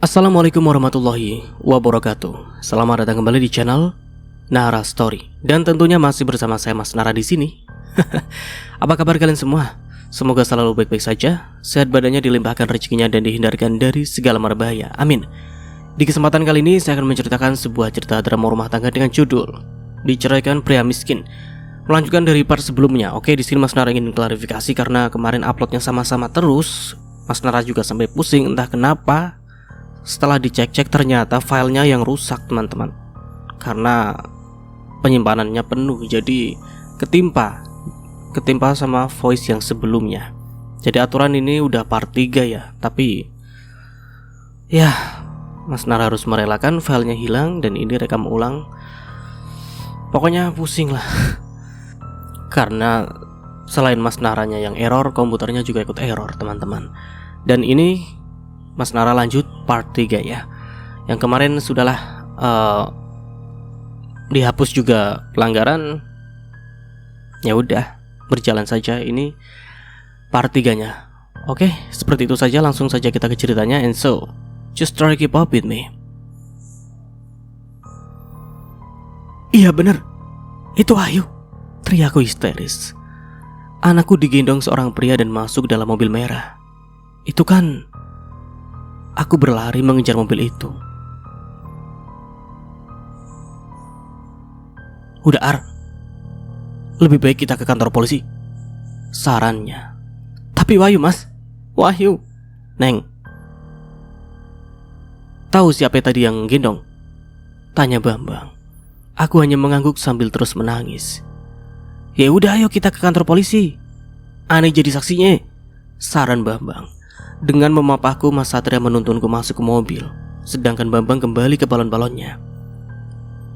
Assalamualaikum warahmatullahi wabarakatuh. Selamat datang kembali di channel Nara Story. Dan tentunya masih bersama saya Mas Nara di sini. Apa kabar kalian semua? Semoga selalu baik-baik saja, sehat badannya, dilimpahkan rezekinya dan dihindarkan dari segala marbahaya. Amin. Di kesempatan kali ini saya akan menceritakan sebuah cerita drama rumah tangga dengan judul Diceraikan Pria Miskin. Melanjutkan dari part sebelumnya. Oke, di sini Mas Nara ingin klarifikasi karena kemarin uploadnya sama-sama terus. Mas Nara juga sampai pusing entah kenapa. Setelah dicek-cek ternyata filenya yang rusak teman-teman, karena penyimpanannya penuh, jadi ketimpa sama voice yang sebelumnya. Jadi aturan ini udah part 3 ya, tapi ya Mas Nara harus merelakan filenya hilang dan ini rekam ulang. Pokoknya pusing lah. Karena selain Mas Naranya yang error, komputernya juga ikut error teman-teman. Dan ini Mas Nara lanjut part 3 ya. Yang kemarin sudahlah dihapus juga pelanggaran. Ya udah, berjalan saja, ini part 3-nya. Oke, seperti itu saja, langsung saja kita ke ceritanya. And so, just try keep up with me. Iya bener, itu Ayu, teriakku histeris. Anakku digendong seorang pria dan masuk dalam mobil merah. Itu kan. Aku berlari mengejar mobil itu. Udah Ar, lebih baik kita ke kantor polisi, sarannya. Tapi Wahyu mas, Wahyu, Neng, tahu siapa tadi yang gendong? Tanya Bambang. Aku hanya mengangguk sambil terus menangis. Ya udah ayo kita ke kantor polisi, aneh jadi saksinya, saran Bambang. Dengan memapahku, Mas Satria menuntunku masuk ke mobil, sedangkan Bambang kembali ke balon-balonnya.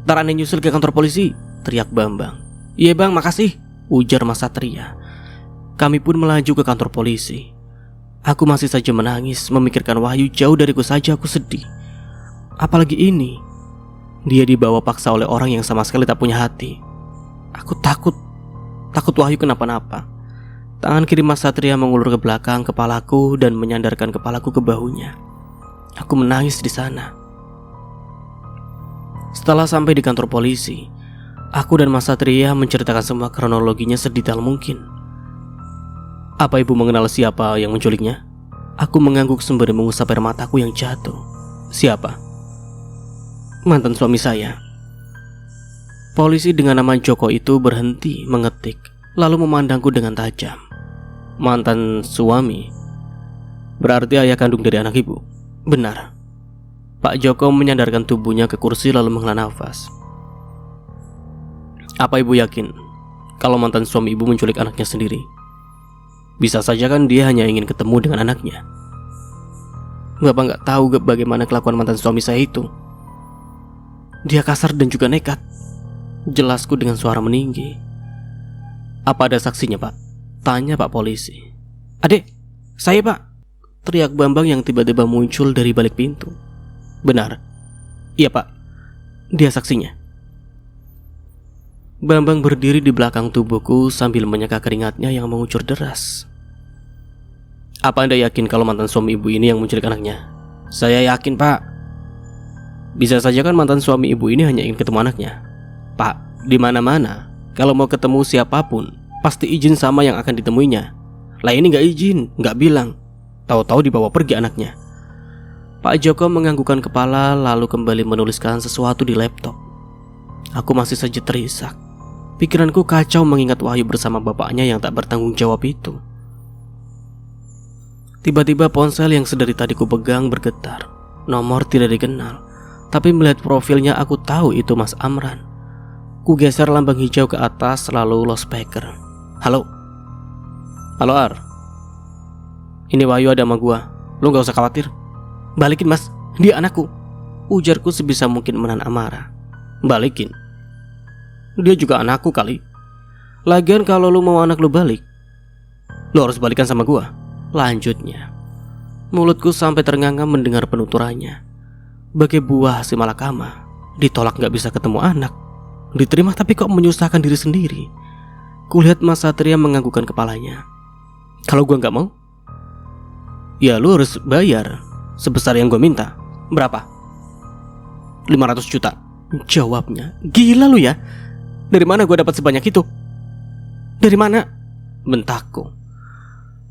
"Ntar aneh nyusul ke kantor polisi," teriak Bambang. "Iya bang, makasih," ujar Mas Satria. Kami pun melaju ke kantor polisi. Aku masih saja menangis, memikirkan Wahyu. Jauh dariku saja aku sedih. Apalagi ini, dia dibawa paksa oleh orang yang sama sekali tak punya hati. Aku takut Wahyu kenapa-napa. Tangan kiri Mas Satria mengulur ke belakang kepalaku dan menyandarkan kepalaku ke bahunya. Aku menangis di sana. Setelah sampai di kantor polisi, aku dan Mas Satria menceritakan semua kronologinya sedetail mungkin. "Apa ibu mengenal siapa yang menculiknya?" Aku mengangguk sembari mengusap air mataku yang jatuh. "Siapa?" "Mantan suami saya." Polisi dengan nama Joko itu berhenti mengetik, lalu memandangku dengan tajam. "Mantan suami? Berarti ayah kandung dari anak ibu?" "Benar." Pak Joko menyandarkan tubuhnya ke kursi lalu menghela nafas. "Apa ibu yakin kalau mantan suami ibu menculik anaknya sendiri? Bisa saja kan dia hanya ingin ketemu dengan anaknya." "Bapak gak tahu bagaimana kelakuan mantan suami saya itu. Dia kasar dan juga nekat," jelasku dengan suara meninggi. "Apa ada saksinya pak?" tanya Pak Polisi. "Adek, saya pak," teriak Bambang yang tiba-tiba muncul dari balik pintu. "Benar, iya pak, dia saksinya." Bambang berdiri di belakang tubuhku sambil menyeka keringatnya yang mengucur deras. "Apa Anda yakin kalau mantan suami ibu ini yang menculik anaknya?" "Saya yakin pak." "Bisa saja kan mantan suami ibu ini hanya ingin ketemu anaknya." "Pak, di mana-mana kalau mau ketemu siapapun pasti izin sama yang akan ditemuinya. Lah ini gak izin, gak bilang, tahu-tahu dibawa pergi anaknya." Pak Joko menganggukkan kepala lalu kembali menuliskan sesuatu di laptop. Aku masih saja terisak. Pikiranku kacau mengingat Wahyu bersama bapaknya yang tak bertanggung jawab itu. Tiba-tiba ponsel yang sedari tadi ku pegang bergetar. Nomor tidak dikenal, tapi melihat profilnya aku tahu itu Mas Amran. Ku geser lambang hijau ke atas lalu loudspeaker. "Halo? Halo Ar, ini Wahyu ada sama gua. Lu gak usah khawatir. Balikin mas, dia anakku," ujarku sebisa mungkin menahan amarah. "Balikin? Dia juga anakku kali. Lagian kalau lu mau anak lu balik, lu harus balikan sama gua," lanjutnya. Mulutku sampai ternganga mendengar penuturannya. Bagai buah si malakama, ditolak gak bisa ketemu anak, diterima tapi kok menyusahkan diri sendiri. Kulihat Mas Satria menganggukkan kepalanya. "Kalau gua gak mau, ya lu harus bayar sebesar yang gue minta," Berapa? 500 juta, jawabnya. Gila lu ya. Dari mana gue dapat sebanyak itu? Dari mana? Bentakku.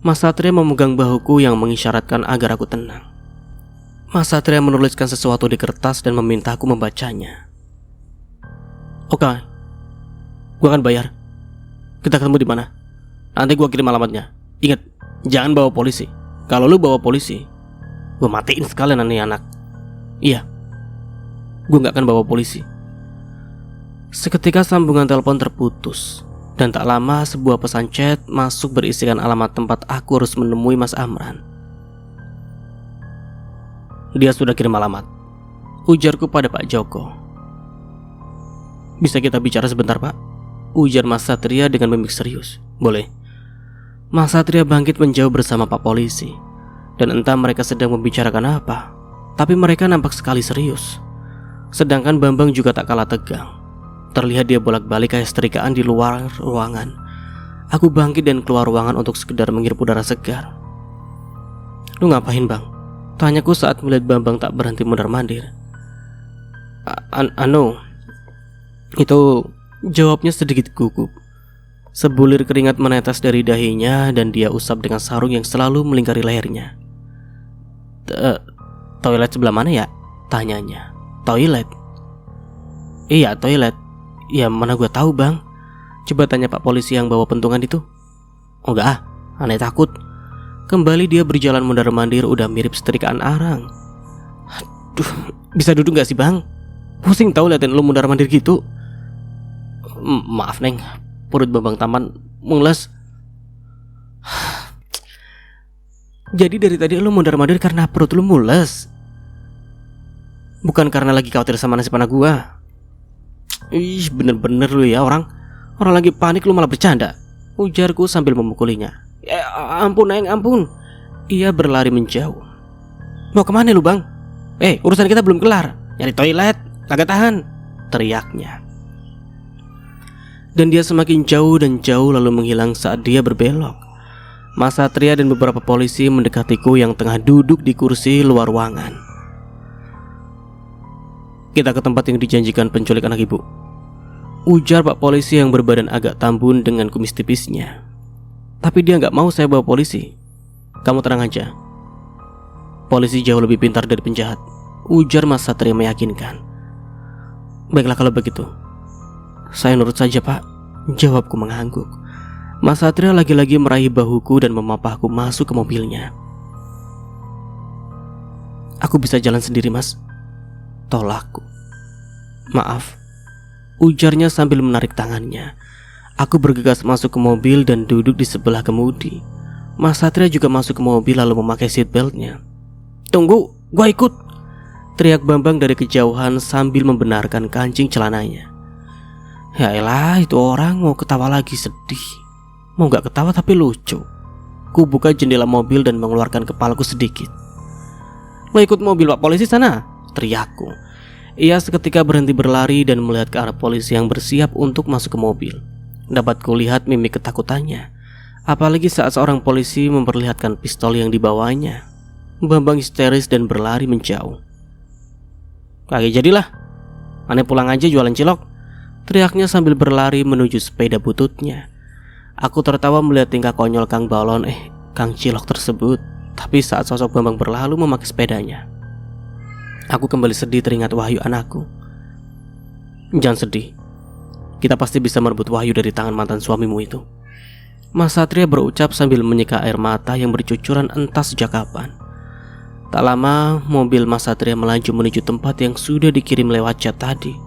Mas Satria memegang bahuku yang mengisyaratkan agar aku tenang. Mas Satria menuliskan sesuatu di kertas dan memintaku membacanya. Oke, gue akan bayar. Kita ketemu di mana? Nanti gue kirim alamatnya. Ingat, jangan bawa polisi. Kalau lu bawa polisi, gue matiin sekalian nih anak. Iya, gue gak akan bawa polisi. Seketika sambungan telepon terputus. Dan tak lama sebuah pesan chat masuk berisikan alamat tempat aku harus menemui Mas Amran. Dia sudah kirim alamat, ujarku pada Pak Joko. Bisa kita bicara sebentar, Pak? Ujar Mas Satria dengan mimik serius. Boleh. Mas Satria bangkit menjauh bersama Pak Polisi. Dan entah mereka sedang membicarakan apa, tapi mereka nampak sekali serius. Sedangkan Bambang juga tak kalah tegang. Terlihat dia bolak-balik kayak setrikaan di luar ruangan. Aku bangkit dan keluar ruangan untuk sekedar menghirup udara segar. Lu ngapain, Bang? Tanyaku saat melihat Bambang tak berhenti mondar-mandir. Itu jawabnya sedikit gugup. Sebulir keringat menetes dari dahinya dan dia usap dengan sarung yang selalu melingkari lehernya. Toilet sebelah mana ya? Tanyanya. Toilet? Iya, toilet. Ya mana gue tahu, Bang. Coba tanya Pak Polisi yang bawa pentungan itu. Oh enggak ah, aneh takut. Kembali dia berjalan mondar-mandir udah mirip setrikaan arang. Aduh, bisa duduk gak sih, Bang? Pusing tau liatin lu mondar-mandir gitu. Maaf, Neng. Perut Bambang Taman mules. Jadi dari tadi lu mondar-mandir karena perut lu mules, bukan karena lagi khawatir sama nasib anak gua. Ih, bener-bener lu ya, orang lagi panik lu malah bercanda, ujarku sambil memukulinya. Ampun, Neng, ampun. Ia berlari menjauh. Mau kemana lu, Bang? Urusan kita belum kelar. Nyari toilet, kagak tahan, teriaknya. Dan dia semakin jauh dan jauh lalu menghilang saat dia berbelok. Mas Satria dan beberapa polisi mendekatiku yang tengah duduk di kursi luar ruangan. Kita ke tempat yang dijanjikan penculik anak ibu, ujar Pak Polisi yang berbadan agak tambun dengan kumis tipisnya. Tapi dia gak mau saya bawa polisi. Kamu tenang aja. Polisi jauh lebih pintar dari penjahat, ujar Mas Satria meyakinkan. Baiklah kalau begitu. Saya nurut saja, Pak, jawabku mengangguk. Mas Satria lagi-lagi meraih bahuku dan memapahku masuk ke mobilnya. Aku bisa jalan sendiri, Mas, tolakku. Maaf, ujarnya sambil menarik tangannya. Aku bergegas masuk ke mobil dan duduk di sebelah kemudi. Mas Satria juga masuk ke mobil lalu memakai seatbeltnya. Tunggu, gua ikut, teriak Bambang dari kejauhan sambil membenarkan kancing celananya. Ya elah, itu orang mau ketawa lagi sedih. Mau gak ketawa tapi lucu. Ku buka jendela mobil dan mengeluarkan kepalaku sedikit. Lo ikut mobil Pak Polisi sana, teriakku. Ia seketika berhenti berlari dan melihat ke arah polisi yang bersiap untuk masuk ke mobil. Dapat kulihat mimik ketakutannya, apalagi saat seorang polisi memperlihatkan pistol yang dibawanya. Bambang histeris dan berlari menjauh. Kagak jadilah, aneh pulang aja jualan cilok, teriaknya sambil berlari menuju sepeda bututnya. Aku tertawa melihat tingkah konyol Kang Cilok tersebut. Tapi saat sosok Bambang berlalu memakai sepedanya, aku kembali sedih teringat Wahyu anakku. Jangan sedih, kita pasti bisa merebut Wahyu dari tangan mantan suamimu itu, Mas Satria berucap sambil menyeka air mata yang bercucuran entah sejak kapan. Tak lama mobil Mas Satria melaju menuju tempat yang sudah dikirim lewat chat tadi.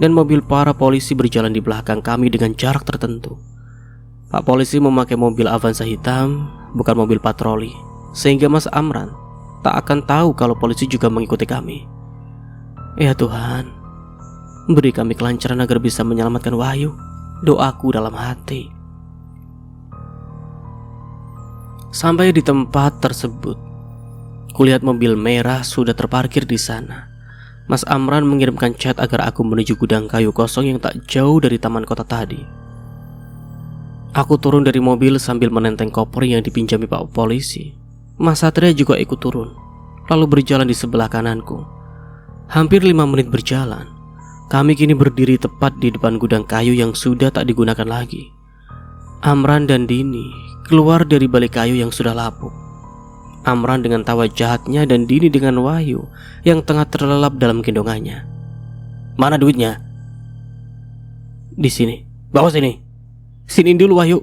Dan mobil para polisi berjalan di belakang kami dengan jarak tertentu. Pak Polisi memakai mobil Avanza hitam, bukan mobil patroli, sehingga Mas Amran tak akan tahu kalau polisi juga mengikuti kami. Ya Tuhan, beri kami kelancaran agar bisa menyelamatkan Wahyu, doaku dalam hati. Sampai di tempat tersebut, kulihat mobil merah sudah terparkir di sana. Mas Amran mengirimkan chat agar aku menuju gudang kayu kosong yang tak jauh dari taman kota tadi. Aku turun dari mobil sambil menenteng koper yang dipinjami Pak Polisi. Mas Satria juga ikut turun. lalu berjalan di sebelah kananku. Hampir 5 menit berjalan, kami kini berdiri tepat di depan gudang kayu yang sudah tak digunakan lagi. Amran dan Dini keluar dari balik kayu yang sudah lapuk. Amran dengan tawa jahatnya dan Dini dengan Wahyu yang tengah terlelap dalam gendongannya. "Mana duitnya?" "Di sini." "Bawa sini." "Sini dulu Wahyu."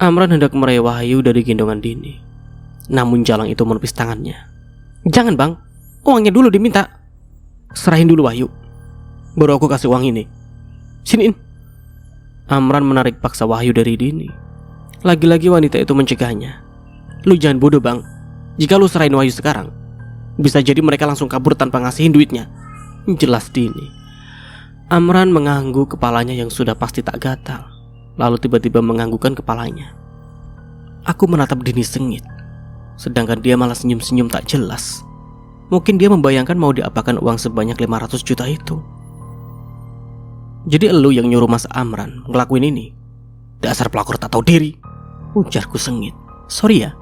Amran hendak meraih Wahyu dari gendongan Dini, namun Jalang itu menepis tangannya. "Jangan bang, uangnya dulu diminta." "Serahin dulu Wahyu, baru aku kasih uang ini. Siniin." Amran menarik paksa Wahyu dari Dini. Lagi-lagi wanita itu mencegahnya. "Lu jangan bodoh bang, jika lu serahin Wahyu sekarang, bisa jadi mereka langsung kabur tanpa ngasihin duitnya." Jelas Dini. Amran mengangguk kepalanya yang sudah pasti tak gatal, lalu tiba-tiba menganggukkan kepalanya. Aku menatap Dini sengit, sedangkan dia malah senyum-senyum tak jelas. Mungkin dia membayangkan mau diapakan uang sebanyak 500 juta itu. "Jadi elu yang nyuruh Mas Amran ngelakuin ini? Dasar pelakor tak tahu diri," ujarku sengit. "Sorry ya,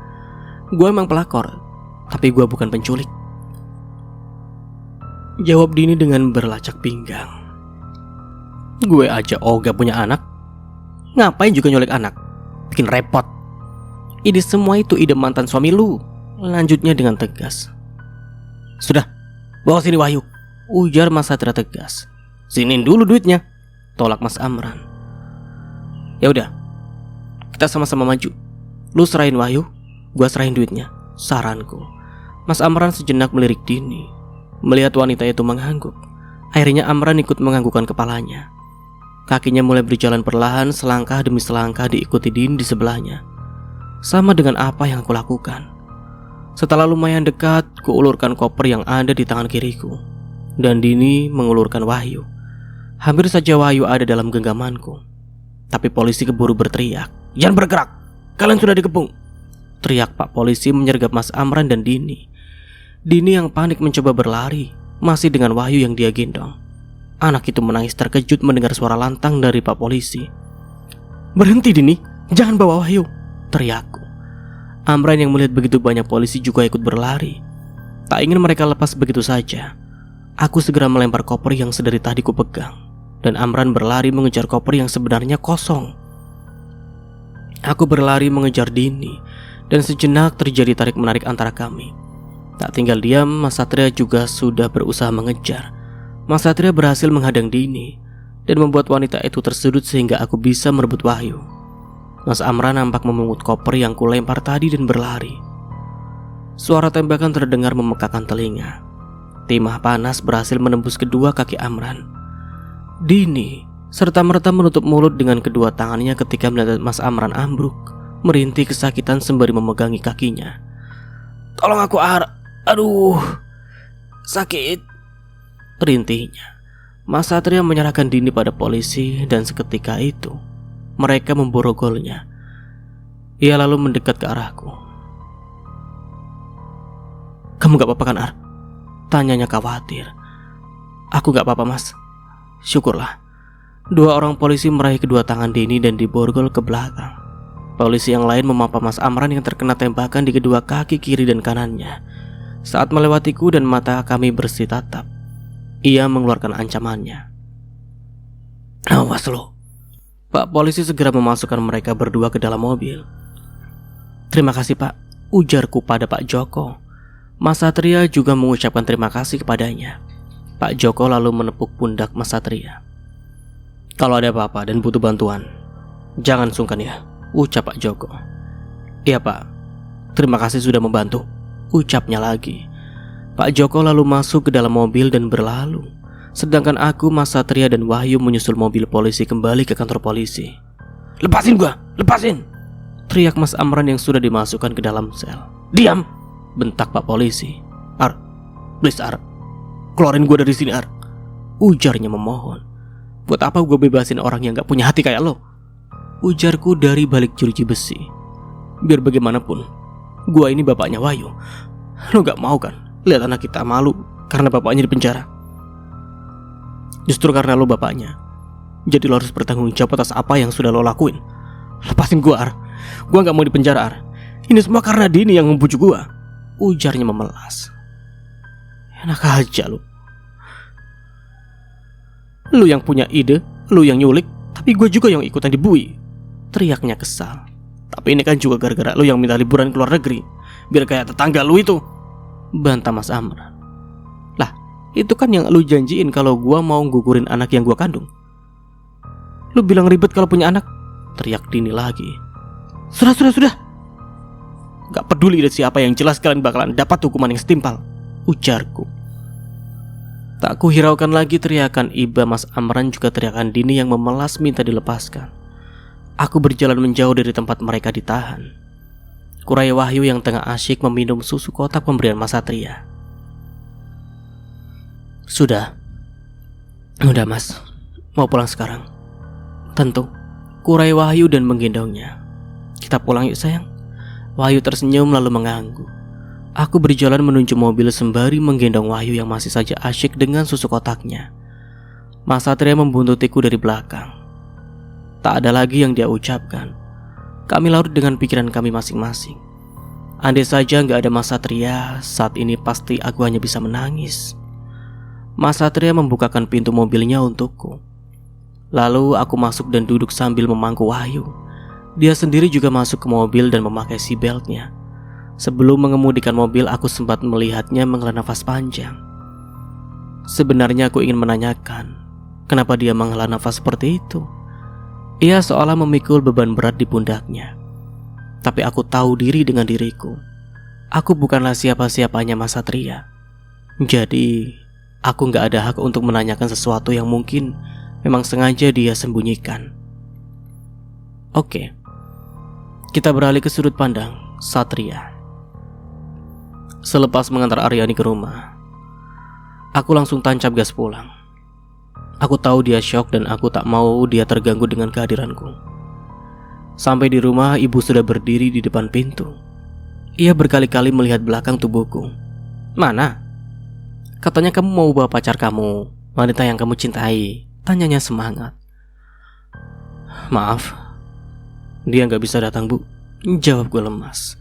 gue emang pelakor, tapi gue bukan penculik," jawab Dini dengan berlacak pinggang. "Gue aja gak punya anak, ngapain juga nyulik anak? Bikin repot. Ini semua itu ide mantan suami lu," lanjutnya dengan tegas. "Sudah, bawa sini Wahyu," ujar Mas Satria tegas. "Siniin dulu duitnya," tolak Mas Amran. "Ya udah, kita sama-sama maju. Lu serahin Wahyu, gua serahin duitnya," saranku. Mas Amran sejenak melirik Dini. Melihat wanita itu mengangguk, akhirnya Amran ikut menganggukkan kepalanya. Kakinya mulai berjalan perlahan, selangkah demi selangkah diikuti Dini di sebelahnya. Sama dengan apa yang aku lakukan. Setelah lumayan dekat, kuulurkan koper yang ada di tangan kiriku, dan Dini mengulurkan Wahyu. Hampir saja Wahyu ada dalam genggamanku, tapi polisi keburu berteriak, "Jangan bergerak, kalian sudah dikepung!" Teriak Pak Polisi menyergap Mas Amran dan Dini. Dini yang panik mencoba berlari, masih dengan Wahyu yang dia gendong. Anak itu menangis terkejut mendengar suara lantang dari Pak Polisi. "Berhenti Dini, jangan bawa Wahyu!" teriakku. Amran yang melihat begitu banyak polisi juga ikut berlari. Tak ingin mereka lepas begitu saja. Aku segera melempar koper yang sedari tadi ku pegang, dan Amran berlari mengejar koper yang sebenarnya kosong. Aku berlari mengejar Dini, dan sejenak terjadi tarik-menarik antara kami. Tak tinggal diam, Mas Satria juga sudah berusaha mengejar. Mas Satria berhasil menghadang Dini dan membuat wanita itu tersudut sehingga aku bisa merebut Wahyu. Mas Amran nampak memungut koper yang kulempar tadi dan berlari. Suara tembakan terdengar memekakan telinga. Timah panas berhasil menembus kedua kaki Amran. Dini serta-merta menutup mulut dengan kedua tangannya ketika melihat Mas Amran ambruk, merintih kesakitan sembari memegangi kakinya. "Tolong aku aduh, sakit," rintihnya. Mas Satria menyerahkan Dini pada polisi dan seketika itu mereka memborogolnya. Ia lalu mendekat ke arahku. "Kamu gak apa-apa kan Ar?" tanyanya khawatir. "Aku gak apa-apa mas." "Syukurlah." Dua orang polisi meraih kedua tangan Dini dan diborgol ke belakang. Polisi yang lain memapa Mas Amran yang terkena tembakan di kedua kaki kiri dan kanannya. Saat melewatiku dan mata kami bersih tatap, ia mengeluarkan ancamannya. "Awas lo." Pak Polisi segera memasukkan mereka berdua ke dalam mobil. "Terima kasih Pak," ujarku pada Pak Joko. Mas Satria juga mengucapkan terima kasih kepadanya. Pak Joko lalu menepuk pundak Mas Satria. "Kalau ada apa-apa dan butuh bantuan, jangan sungkan ya," ucap Pak Joko. "Iya Pak, terima kasih sudah membantu," ucapnya lagi. Pak Joko lalu masuk ke dalam mobil dan berlalu, sedangkan aku, Mas Satria dan Wahyu menyusul mobil polisi kembali ke kantor polisi. "Lepasin gua, lepasin!" teriak Mas Amran yang sudah dimasukkan ke dalam sel. "Diam!" bentak Pak Polisi. "Ar, please Ar, keluarin gue dari sini Ar," ujarnya memohon. "Buat apa gue bebasin orang yang gak punya hati kayak lo?" ujarku dari balik jeruji besi. "Biar bagaimanapun, gue ini bapaknya Wahyu. Lo gak mau kan lihat anak kita malu karena bapaknya di penjara? Justru karena lo bapaknya, jadi lo harus bertanggung jawab atas apa yang sudah lo lakuin. Lepasin gue Ar, gue gak mau di penjara Ar. Ini semua karena Dini yang membujuk gue," ujarnya memelas. Enak aja lu. Lu yang punya ide, lu yang nyulik, tapi gue juga yang ikutan dibui, teriaknya kesal. Tapi ini kan juga gara-gara lu yang minta liburan ke luar negeri, biar kayak tetangga lu itu, bantah Mas Amran. Lah, itu kan yang lu janjiin kalau gue mau gugurin anak yang gue kandung. Lu bilang ribet kalau punya anak, teriak Dini lagi. Sudah. Gak peduli dari siapa, yang jelas kalian bakalan dapat hukuman yang setimpal, ujarku. Tak kuhiraukan lagi teriakan Iba, Mas Amran, juga teriakan Dini yang memelas minta dilepaskan. Aku berjalan menjauh dari tempat mereka ditahan. Kurai Wahyu yang tengah asyik meminum susu kotak pemberian Mas Satria. Sudah Mas, mau pulang sekarang? Tentu, Kurai Wahyu dan menggendongnya. Kita pulang yuk sayang. Wahyu tersenyum lalu mengangguk. Aku berjalan menuju mobil sembari menggendong Wahyu yang masih saja asyik dengan susu kotaknya. Mas Satria membuntutiku dari belakang. Tak ada lagi yang dia ucapkan. Kami larut dengan pikiran kami masing-masing. Andai saja gak ada Mas Satria, saat ini pasti aku hanya bisa menangis. Mas Satria membukakan pintu mobilnya untukku. Lalu aku masuk dan duduk sambil memangku Wahyu. Dia sendiri juga masuk ke mobil dan memakai seatbeltnya. Sebelum mengemudikan mobil, aku sempat melihatnya menghela nafas panjang. Sebenarnya aku ingin menanyakan, kenapa dia menghela nafas seperti itu? Ia seolah memikul beban berat di pundaknya. Tapi aku tahu diri dengan diriku. Aku bukanlah siapa-siapanya Mas Satria. Jadi, aku gak ada hak untuk menanyakan sesuatu yang mungkin memang sengaja dia sembunyikan. Oke, kita beralih ke sudut pandang Satria. Selepas mengantar Aryani ke rumah, aku langsung tancap gas pulang. Aku tahu dia syok dan aku tak mau dia terganggu dengan kehadiranku. Sampai di rumah, ibu sudah berdiri di depan pintu. Ia berkali-kali melihat belakang tubuhku. Mana? Katanya kamu mau bawa pacar kamu, wanita yang kamu cintai, tanyanya semangat. Maaf, dia gak bisa datang bu, jawabku lemas.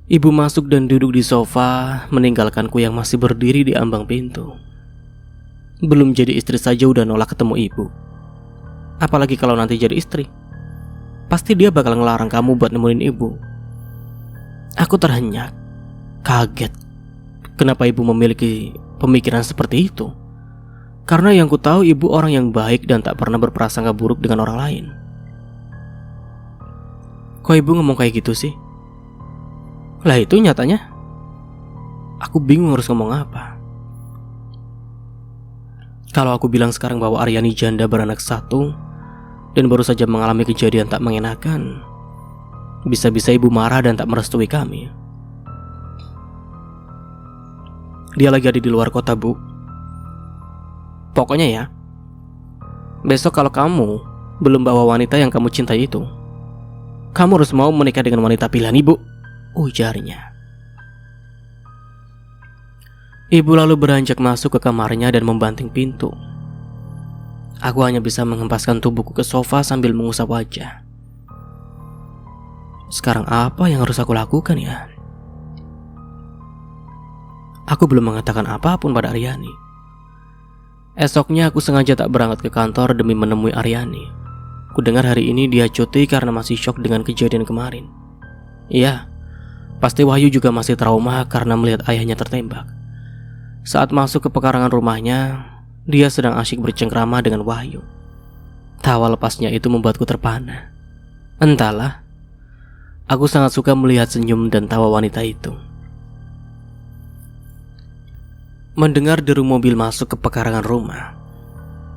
Ibu masuk dan duduk di sofa, meninggalkanku yang masih berdiri di ambang pintu. Belum jadi istri saja udah nolak ketemu ibu. Apalagi kalau nanti jadi istri, pasti dia bakal ngelarang kamu buat nemuin ibu. Aku terhenyak, kaget. Kenapa ibu memiliki pemikiran seperti itu? Karena yang ku tahu ibu orang yang baik dan tak pernah berprasangka buruk dengan orang lain. Kok ibu ngomong kayak gitu sih? Lah itu nyatanya aku bingung harus ngomong apa. Kalau aku bilang sekarang bahwa Aryani janda beranak satu dan baru saja mengalami kejadian tak mengenakan, bisa-bisa ibu marah dan tak merestui kami. Dia lagi ada di luar kota bu. Pokoknya ya, besok kalau kamu belum bawa wanita yang kamu cintai itu, kamu harus mau menikah dengan wanita pilihan ibu, ujarnya. Ibu lalu beranjak masuk ke kamarnya dan membanting pintu. Aku hanya bisa menghempaskan tubuhku ke sofa sambil mengusap wajah. Sekarang apa yang harus aku lakukan ya? Aku belum mengatakan apapun pada Aryani. Esoknya aku sengaja tak berangkat ke kantor demi menemui Aryani. Kudengar hari ini dia cuti karena masih syok dengan kejadian kemarin. Iya, pasti Wahyu juga masih trauma karena melihat ayahnya tertembak. Saat masuk ke pekarangan rumahnya, dia sedang asyik bercengkrama dengan Wahyu. Tawa lepasnya itu membuatku terpana. Entahlah, aku sangat suka melihat senyum dan tawa wanita itu. Mendengar deru mobil masuk ke pekarangan rumah,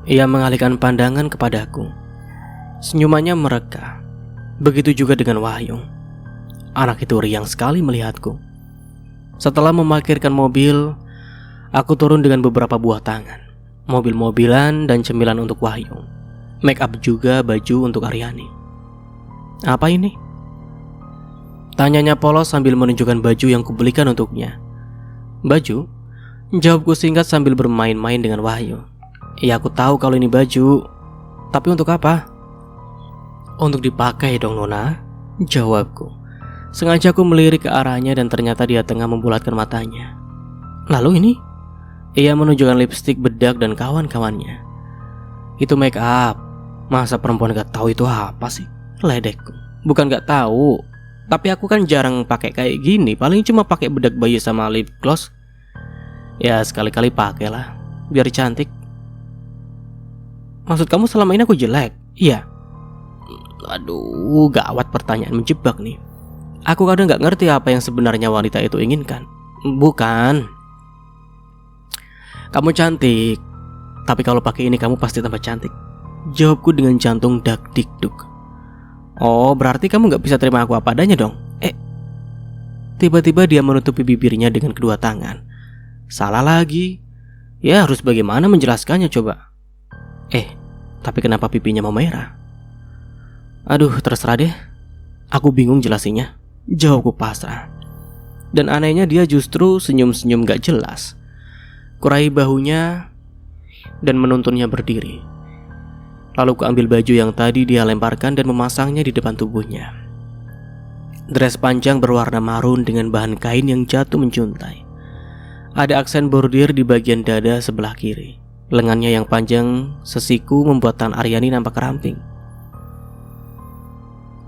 ia mengalihkan pandangan kepadaku. Senyumannya mereka. Begitu juga dengan Wahyu. Anak itu riang sekali melihatku. Setelah memarkirkan mobil, aku turun dengan beberapa buah tangan, mobil-mobilan dan cemilan untuk Wahyu, make up juga baju untuk Aryani. Apa ini? Tanyanya polos sambil menunjukkan baju yang kubelikan untuknya. Baju? Jawabku singkat sambil bermain-main dengan Wahyu. Ya aku tahu kalau ini baju, tapi untuk apa? Untuk dipakai dong Nona, jawabku. Sengaja aku melirik ke arahnya dan ternyata dia tengah membulatkan matanya. Lalu ini, ia menunjukkan lipstik, bedak, dan kawan-kawannya. Itu make up. Masa perempuan gak tahu itu apa sih? Ledekku. Bukan gak tahu, tapi aku kan jarang pakai kayak gini. Paling cuma pakai bedak bayi sama lip gloss. Ya sekali-kali pakailah, biar cantik. Maksud kamu selama ini aku jelek? Iya. Aduh, gawat, pertanyaan menjebak nih. Aku kadang gak ngerti apa yang sebenarnya wanita itu inginkan. Bukan, kamu cantik, tapi kalau pakai ini kamu pasti tambah cantik. Jawabku dengan jantung dak dikduk. Oh, berarti kamu gak bisa terima aku apa adanya dong? Tiba-tiba dia menutupi bibirnya dengan kedua tangan. Salah lagi. Ya harus bagaimana menjelaskannya coba? Tapi kenapa pipinya mau merah? Aduh, terserah deh. Aku bingung jelasinnya. Jawabku pasrah. Dan anehnya dia justru senyum-senyum gak jelas. Kurai bahunya dan menuntunnya berdiri. Lalu kuambil baju yang tadi dia lemparkan dan memasangnya di depan tubuhnya. Dress panjang berwarna marun dengan bahan kain yang jatuh menjuntai. Ada aksen bordir di bagian dada sebelah kiri. Lengannya yang panjang sesiku membuat tangan Aryani nampak ramping.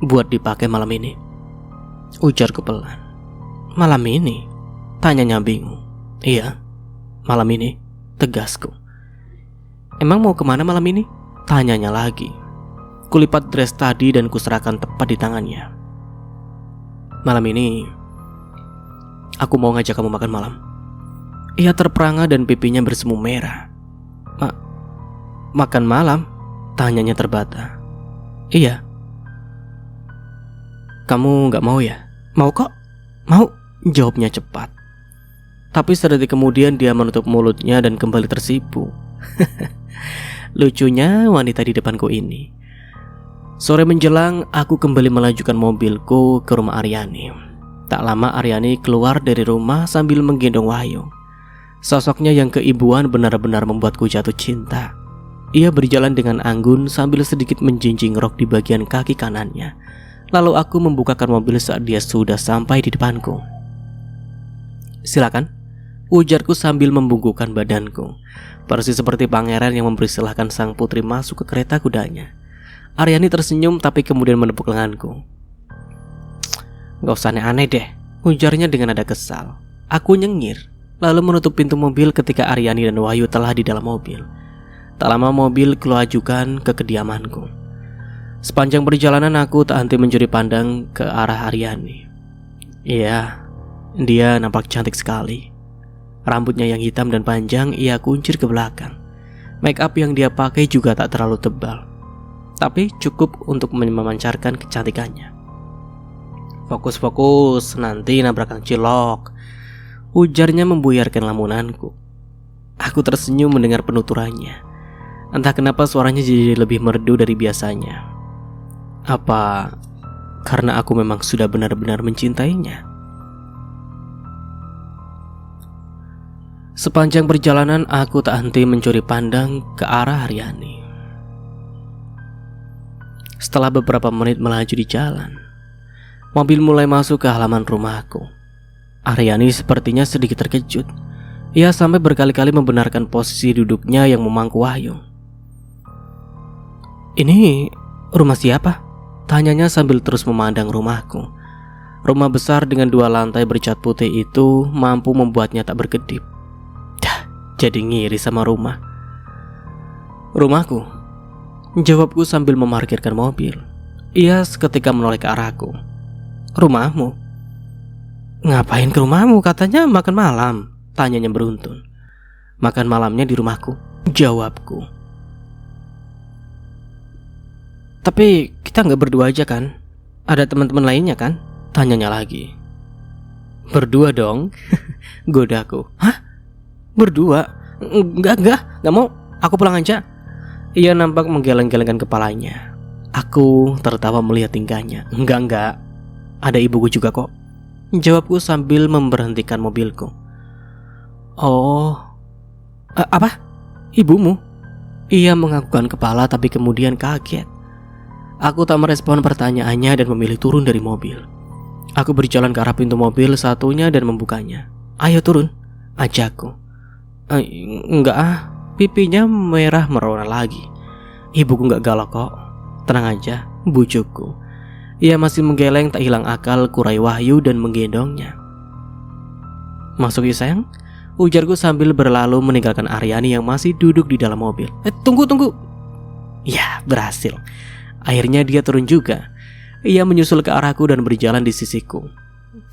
Buat dipakai malam ini, ujarku pelan. Malam ini? Tanyanya bingung. Iya, malam ini, tegasku. Emang mau kemana malam ini? Tanyanya lagi. Kulipat dress tadi dan kuserahkan tepat di tangannya. Malam ini, aku mau ngajak kamu makan malam. Ia terperangah dan pipinya bersemu merah. Makan malam? Tanyanya terbata. Iya. Kamu gak mau ya? Mau kok. Mau, jawabnya cepat. Tapi sedetik kemudian dia menutup mulutnya dan kembali tersipu. Lucunya wanita di depanku ini. Sore menjelang, aku kembali melajukan mobilku ke rumah Aryani. Tak lama Aryani keluar dari rumah sambil menggendong Wahyu. Sosoknya yang keibuan benar-benar membuatku jatuh cinta. Ia berjalan dengan anggun sambil sedikit menjinjing rok di bagian kaki kanannya. Lalu aku membukakan mobil saat dia sudah sampai di depanku. Silakan, ujarku sambil membungkukkan badanku. Persis seperti pangeran yang mempersilahkan sang putri masuk ke kereta kudanya. Aryani tersenyum tapi kemudian menepuk lenganku. Gak usah aneh-aneh deh, ujarnya dengan nada kesal. Aku nyengir, lalu menutup pintu mobil ketika Aryani dan Wahyu telah di dalam mobil. Tak lama mobil kelajukan ke kediamanku. Sepanjang perjalanan aku tak henti mencuri pandang ke arah Aryani. Iya, dia nampak cantik sekali. Rambutnya yang hitam dan panjang ia kuncir ke belakang. Make up yang dia pakai juga tak terlalu tebal, tapi cukup untuk memancarkan kecantikannya. Fokus, nanti nabrak kang cilok, ujarnya membuyarkan lamunanku. Aku tersenyum mendengar penuturannya. Entah kenapa suaranya jadi lebih merdu dari biasanya. Apa karena aku memang sudah benar-benar mencintainya? Sepanjang perjalanan aku tak henti mencuri pandang ke arah Aryani. Setelah beberapa menit melaju di jalan, mobil mulai masuk ke halaman rumahku. Aryani sepertinya sedikit terkejut. Ia sampai berkali-kali membenarkan posisi duduknya yang memangku Wahyu. Ini rumah siapa? Tanyanya sambil terus memandang rumahku. Rumah besar dengan 2 lantai bercat putih itu mampu membuatnya tak berkedip. Jadi ngiri sama rumah. Rumahku, jawabku sambil memarkirkan mobil. Ia seketika menoleh ke arahku. Rumahmu? Ngapain ke rumahmu? Katanya makan malam. Tanyanya beruntun. Makan malamnya di rumahku, jawabku. Tapi kita gak berdua aja kan? Ada teman-teman lainnya kan? Tanyanya lagi. Berdua dong, godaku. Hah? Berdua? Enggak mau. Aku pulang aja. Ia nampak menggeleng-gelengkan kepalanya. Aku tertawa melihat tingkahnya. Enggak. Ada ibuku juga kok, jawabku sambil memberhentikan mobilku. Oh, apa? Ibumu? Ia menganggukkan kepala tapi kemudian kaget. Aku tak merespon pertanyaannya dan memilih turun dari mobil. Aku berjalan ke arah pintu mobil satunya dan membukanya. "Ayo turun," ajakku. Enggak ah," pipinya merah merona lagi. "Ibuku enggak galak kok. Tenang aja," bujukku. Ia masih menggeleng tak hilang akal, kurai Wahyu dan menggendongnya. "Masuk ya sayang," ujarku sambil berlalu meninggalkan Aryani yang masih duduk di dalam mobil. Tunggu. Ya, berhasil. Akhirnya dia turun juga. Ia menyusul ke arahku dan berjalan di sisiku.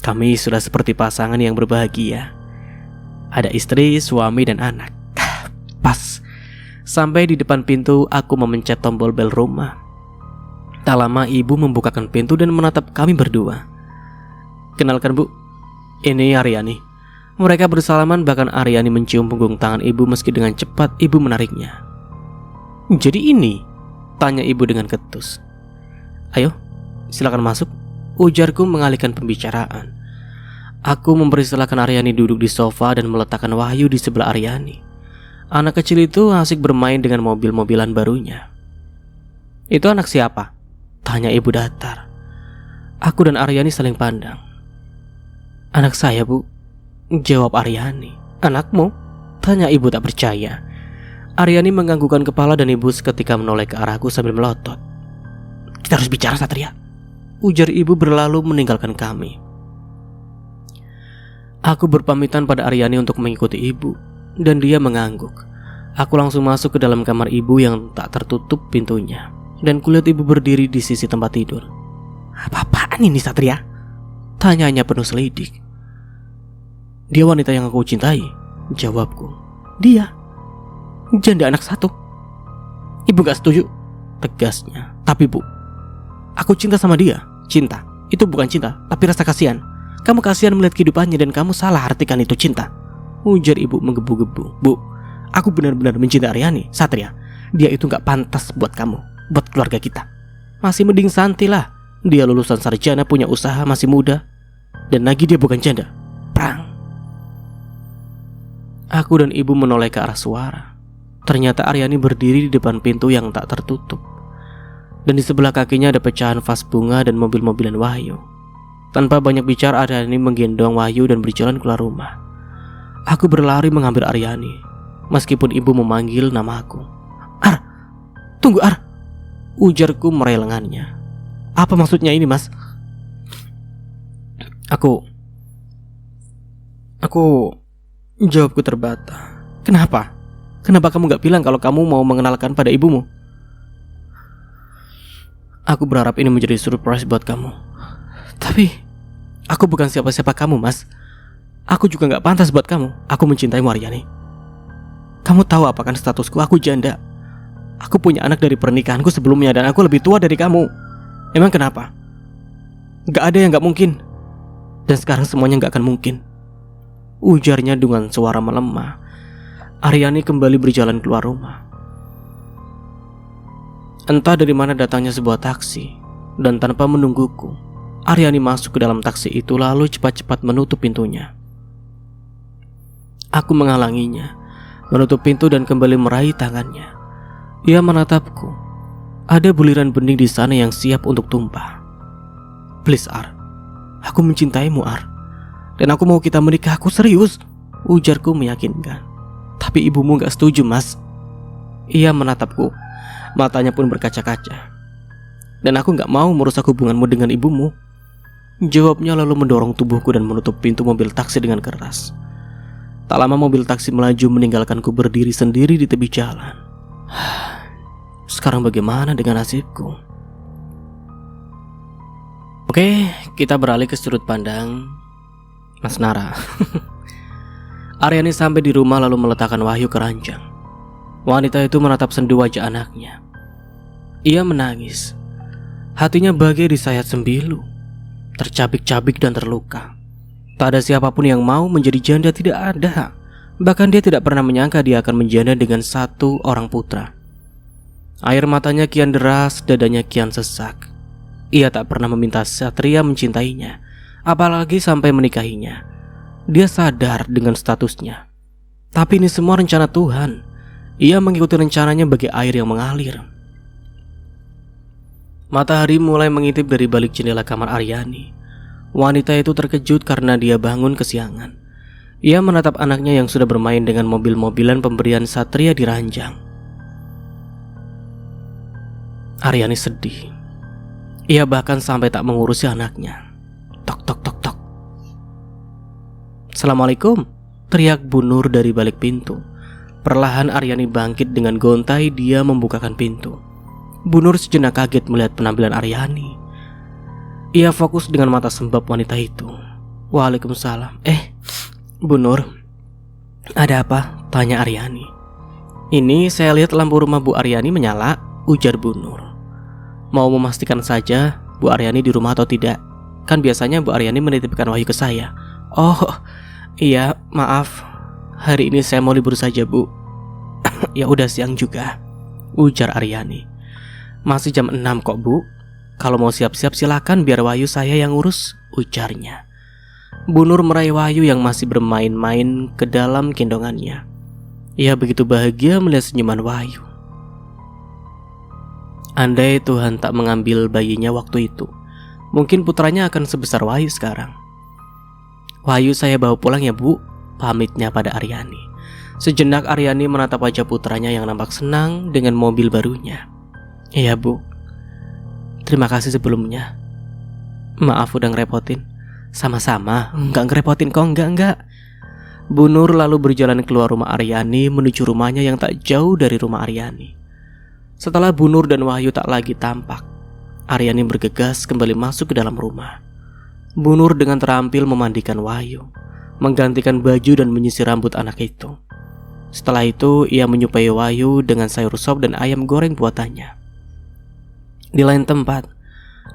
Kami sudah seperti pasangan yang berbahagia. Ada istri, suami, dan anak. Pas. Sampai di depan pintu, aku memencet tombol bel rumah. Tak lama ibu membukakan pintu dan menatap kami berdua. "Kenalkan Bu, ini Aryani." Mereka bersalaman, bahkan Aryani mencium punggung tangan ibu meski dengan cepat ibu menariknya. "Jadi ini?" tanya ibu dengan ketus. "Ayo, silakan masuk," ujarku mengalihkan pembicaraan. Aku mempersilahkan Aryani duduk di sofa dan meletakkan Wahyu di sebelah Aryani. Anak kecil itu asik bermain dengan mobil-mobilan barunya. "Itu anak siapa?" tanya ibu datar. Aku dan Aryani saling pandang. "Anak saya, Bu," jawab Aryani. "Anakmu?" tanya ibu tak percaya. Aryani menganggukkan kepala dan ibu seketika menoleh ke arahku sambil melotot. "Kita harus bicara, Satria," ujar ibu berlalu meninggalkan kami. Aku berpamitan pada Aryani untuk mengikuti ibu, dan dia mengangguk. Aku langsung masuk ke dalam kamar ibu yang tak tertutup pintunya, dan kulihat ibu berdiri di sisi tempat tidur. "Apa-apaan ini, Satria?" tanyanya penuh selidik. "Dia wanita yang aku cintai," jawabku. "Dia janda anak satu." "Ibu gak setuju," tegasnya. "Tapi Bu, aku cinta sama dia." "Cinta itu bukan cinta, tapi rasa kasihan. Kamu kasihan melihat kehidupannya dan kamu salah artikan itu cinta," ujar ibu menggebu-gebu. "Bu, aku benar-benar mencintai Aryani, Satria. Dia itu gak pantas buat kamu, buat keluarga kita. Masih mending Santi lah. Dia lulusan sarjana, punya usaha, masih muda. Dan lagi dia bukan janda." Prang. Aku dan ibu menoleh ke arah suara. Ternyata Aryani berdiri di depan pintu yang tak tertutup, dan di sebelah kakinya ada pecahan vas bunga dan mobil-mobilan Wahyu. Tanpa banyak bicara, Aryani menggendong Wahyu dan berjalan keluar rumah. Aku berlari mengambil Aryani, meskipun ibu memanggil namaku. "Ar, tunggu Ar," ujarku meraih lengannya. "Apa maksudnya ini, Mas?" Aku jawabku terbata. "Kenapa? Kenapa kamu gak bilang kalau kamu mau mengenalkan pada ibumu?" "Aku berharap ini menjadi surprise buat kamu. Tapi aku bukan siapa-siapa kamu, Mas. Aku juga gak pantas buat kamu. Aku mencintaimu, Aryani. Kamu tahu apa kan statusku? Aku janda. Aku punya anak dari pernikahanku sebelumnya, dan aku lebih tua dari kamu. Emang kenapa? Gak ada yang gak mungkin. Dan sekarang semuanya gak akan mungkin," ujarnya dengan suara melemah. Aryani kembali berjalan keluar rumah. Entah dari mana datangnya sebuah taksi, dan tanpa menungguku, Aryani masuk ke dalam taksi itu lalu cepat-cepat menutup pintunya. Aku menghalanginya, menutup pintu dan kembali meraih tangannya. Ia menatapku. Ada buliran bening di sana yang siap untuk tumpah. "Please Ar, aku mencintaimu Ar, dan aku mau kita menikah, aku serius," ujarku meyakinkan. "Tapi ibumu gak setuju, Mas." Ia menatapku, matanya pun berkaca-kaca. "Dan aku gak mau merusak hubunganmu dengan ibumu," jawabnya lalu mendorong tubuhku dan menutup pintu mobil taksi dengan keras. Tak lama mobil taksi melaju meninggalkanku berdiri sendiri di tepi jalan. Sekarang bagaimana dengan nasibku? Oke, kita beralih ke sudut pandang Mas Nara. Aryani sampai di rumah lalu meletakkan Wahyu ke ranjang. Wanita itu menatap sendu wajah anaknya. Ia menangis. Hatinya bagai disayat sembilu, tercabik-cabik dan terluka. Tak ada siapapun yang mau menjadi janda, tidak ada. Bahkan dia tidak pernah menyangka dia akan menjanda dengan satu orang putra. Air matanya kian deras, dadanya kian sesak. Ia tak pernah meminta Satria mencintainya, apalagi sampai menikahinya. Dia sadar dengan statusnya. Tapi ini semua rencana Tuhan. Ia mengikuti rencananya bagi air yang mengalir. Matahari mulai mengintip dari balik jendela kamar Aryani. Wanita itu terkejut karena dia bangun kesiangan. Ia menatap anaknya yang sudah bermain dengan mobil-mobilan pemberian Satria di ranjang. Aryani sedih. Ia bahkan sampai tak mengurusi anaknya. Tok tok tok tok. "Assalamualaikum," teriak Bu Nur dari balik pintu. Perlahan Aryani bangkit dengan gontai dia membukakan pintu. Bu Nur sejenak kaget melihat penampilan Aryani. Ia fokus dengan mata sembab wanita itu. "Waalaikumsalam." Bu Nur, ada apa?" tanya Aryani. "Ini saya lihat lampu rumah Bu Aryani menyala," ujar Bu Nur. "Mau memastikan saja Bu Aryani di rumah atau tidak. Kan biasanya Bu Aryani menitipkan Wahyu ke saya." "Oh, iya, maaf. Hari ini saya mau libur saja, Bu." "Ya udah siang juga," ujar Aryani. "Masih jam 6 kok, Bu. Kalau mau siap-siap silakan, biar Wahyu saya yang urus," ujarnya. Bu Nur meraih Wahyu yang masih bermain-main ke dalam gendongannya. Ia begitu bahagia melihat senyuman Wahyu. Andai Tuhan tak mengambil bayinya waktu itu, mungkin putranya akan sebesar Wahyu sekarang. "Wahyu saya bawa pulang ya, Bu," pamitnya pada Aryani. Sejenak Aryani menatap wajah putranya yang nampak senang dengan mobil barunya. "Iya, Bu. Terima kasih sebelumnya. Maaf udah ngerepotin." "Sama-sama, enggak ngerepotin kok, enggak." Bu Nur lalu berjalan keluar rumah Aryani menuju rumahnya yang tak jauh dari rumah Aryani. Setelah Bu Nur dan Wahyu tak lagi tampak, Aryani bergegas kembali masuk ke dalam rumah. Bu Nur dengan terampil memandikan Wahyu, menggantikan baju dan menyisir rambut anak itu. Setelah itu ia menyupai Wahyu dengan sayur sop dan ayam goreng buatannya. Di lain tempat,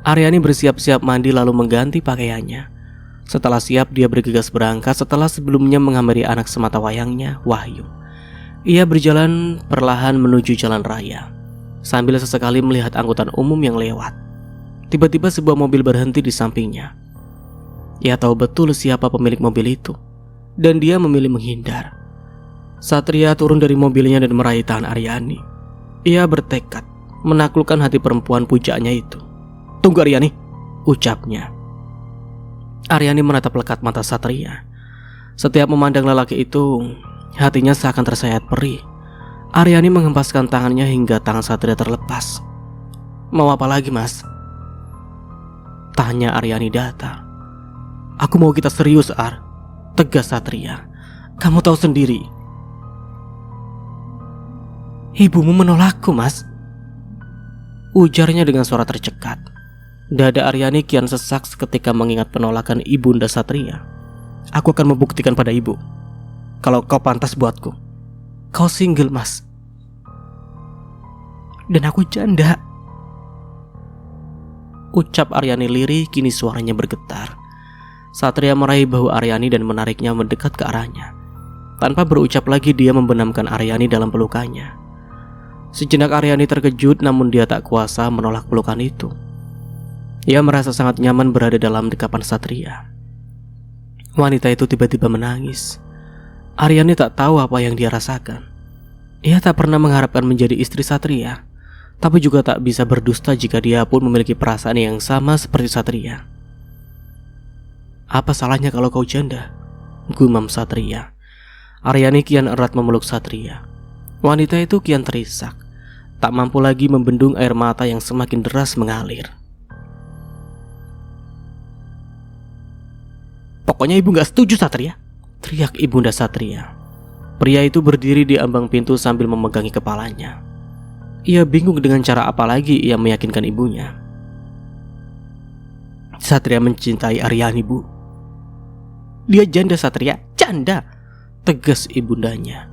Aryani bersiap-siap mandi lalu mengganti pakaiannya. Setelah siap, dia bergegas berangkat setelah sebelumnya menghampiri anak semata wayangnya, Wahyu. Ia berjalan perlahan menuju jalan raya, sambil sesekali melihat angkutan umum yang lewat. Tiba-tiba sebuah mobil berhenti di sampingnya. Ia tahu betul siapa pemilik mobil itu, dan dia memilih menghindar. Satria turun dari mobilnya dan meraih tangan Aryani. Ia bertekad menaklukkan hati perempuan pujaannya itu. "Tunggu Aryani," ucapnya. Aryani menatap lekat mata Satria. Setiap memandang lelaki itu, hatinya seakan tersayat perih. Aryani menghempaskan tangannya hingga tangan Satria terlepas. "Mau apa lagi, Mas?" tanya Aryani datar. "Aku mau kita serius, Ar," tegas Satria. "Kamu tahu sendiri. Ibumu menolakku, Mas," ujarnya dengan suara tercekat. Dada Aryani kian sesak seketika mengingat penolakan ibunda Satria. "Aku akan membuktikan pada ibu kalau kau pantas buatku. Kau single, Mas. Dan aku janda," ucap Aryani lirih, kini suaranya bergetar. Satria meraih bahu Aryani dan menariknya mendekat ke arahnya. Tanpa berucap lagi dia membenamkan Aryani dalam pelukannya. Sejenak Aryani terkejut, namun dia tak kuasa menolak pelukan itu. Ia merasa sangat nyaman berada dalam dekapan Satria. Wanita itu tiba-tiba menangis. Aryani tak tahu apa yang dia rasakan. Ia tak pernah mengharapkan menjadi istri Satria, tapi juga tak bisa berdusta jika dia pun memiliki perasaan yang sama seperti Satria. "Apa salahnya kalau kau janda?" gumam Satria. Aryani kian erat memeluk Satria. Wanita itu kian terisak, tak mampu lagi membendung air mata yang semakin deras mengalir. "Pokoknya ibu gak setuju, Satria," teriak ibunda Satria. Pria itu berdiri di ambang pintu sambil memegangi kepalanya. Ia bingung dengan cara apa lagi ia meyakinkan ibunya. "Satria mencintai Aryani, Bu." "Dia janda, Satria, janda," tegas ibundanya.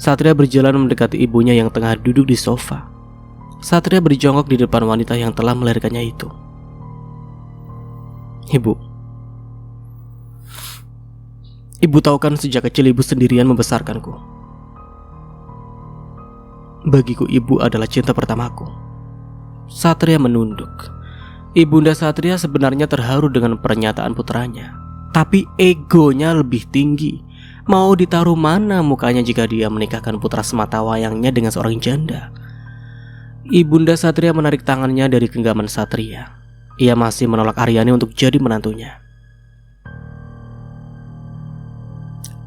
Satria berjalan mendekati ibunya yang tengah duduk di sofa. Satria berjongkok di depan wanita yang telah melahirkannya itu. Ibu tahu kan sejak kecil ibu sendirian membesarkanku. Bagiku ibu adalah cinta pertamaku." Satria menunduk. Ibunda Satria sebenarnya terharu dengan pernyataan putranya, tapi egonya lebih tinggi. Mau ditaruh mana mukanya jika dia menikahkan putra semata wayangnya dengan seorang janda? Ibunda Satria menarik tangannya dari genggaman Satria. ia masih menolak Aryani untuk jadi menantunya.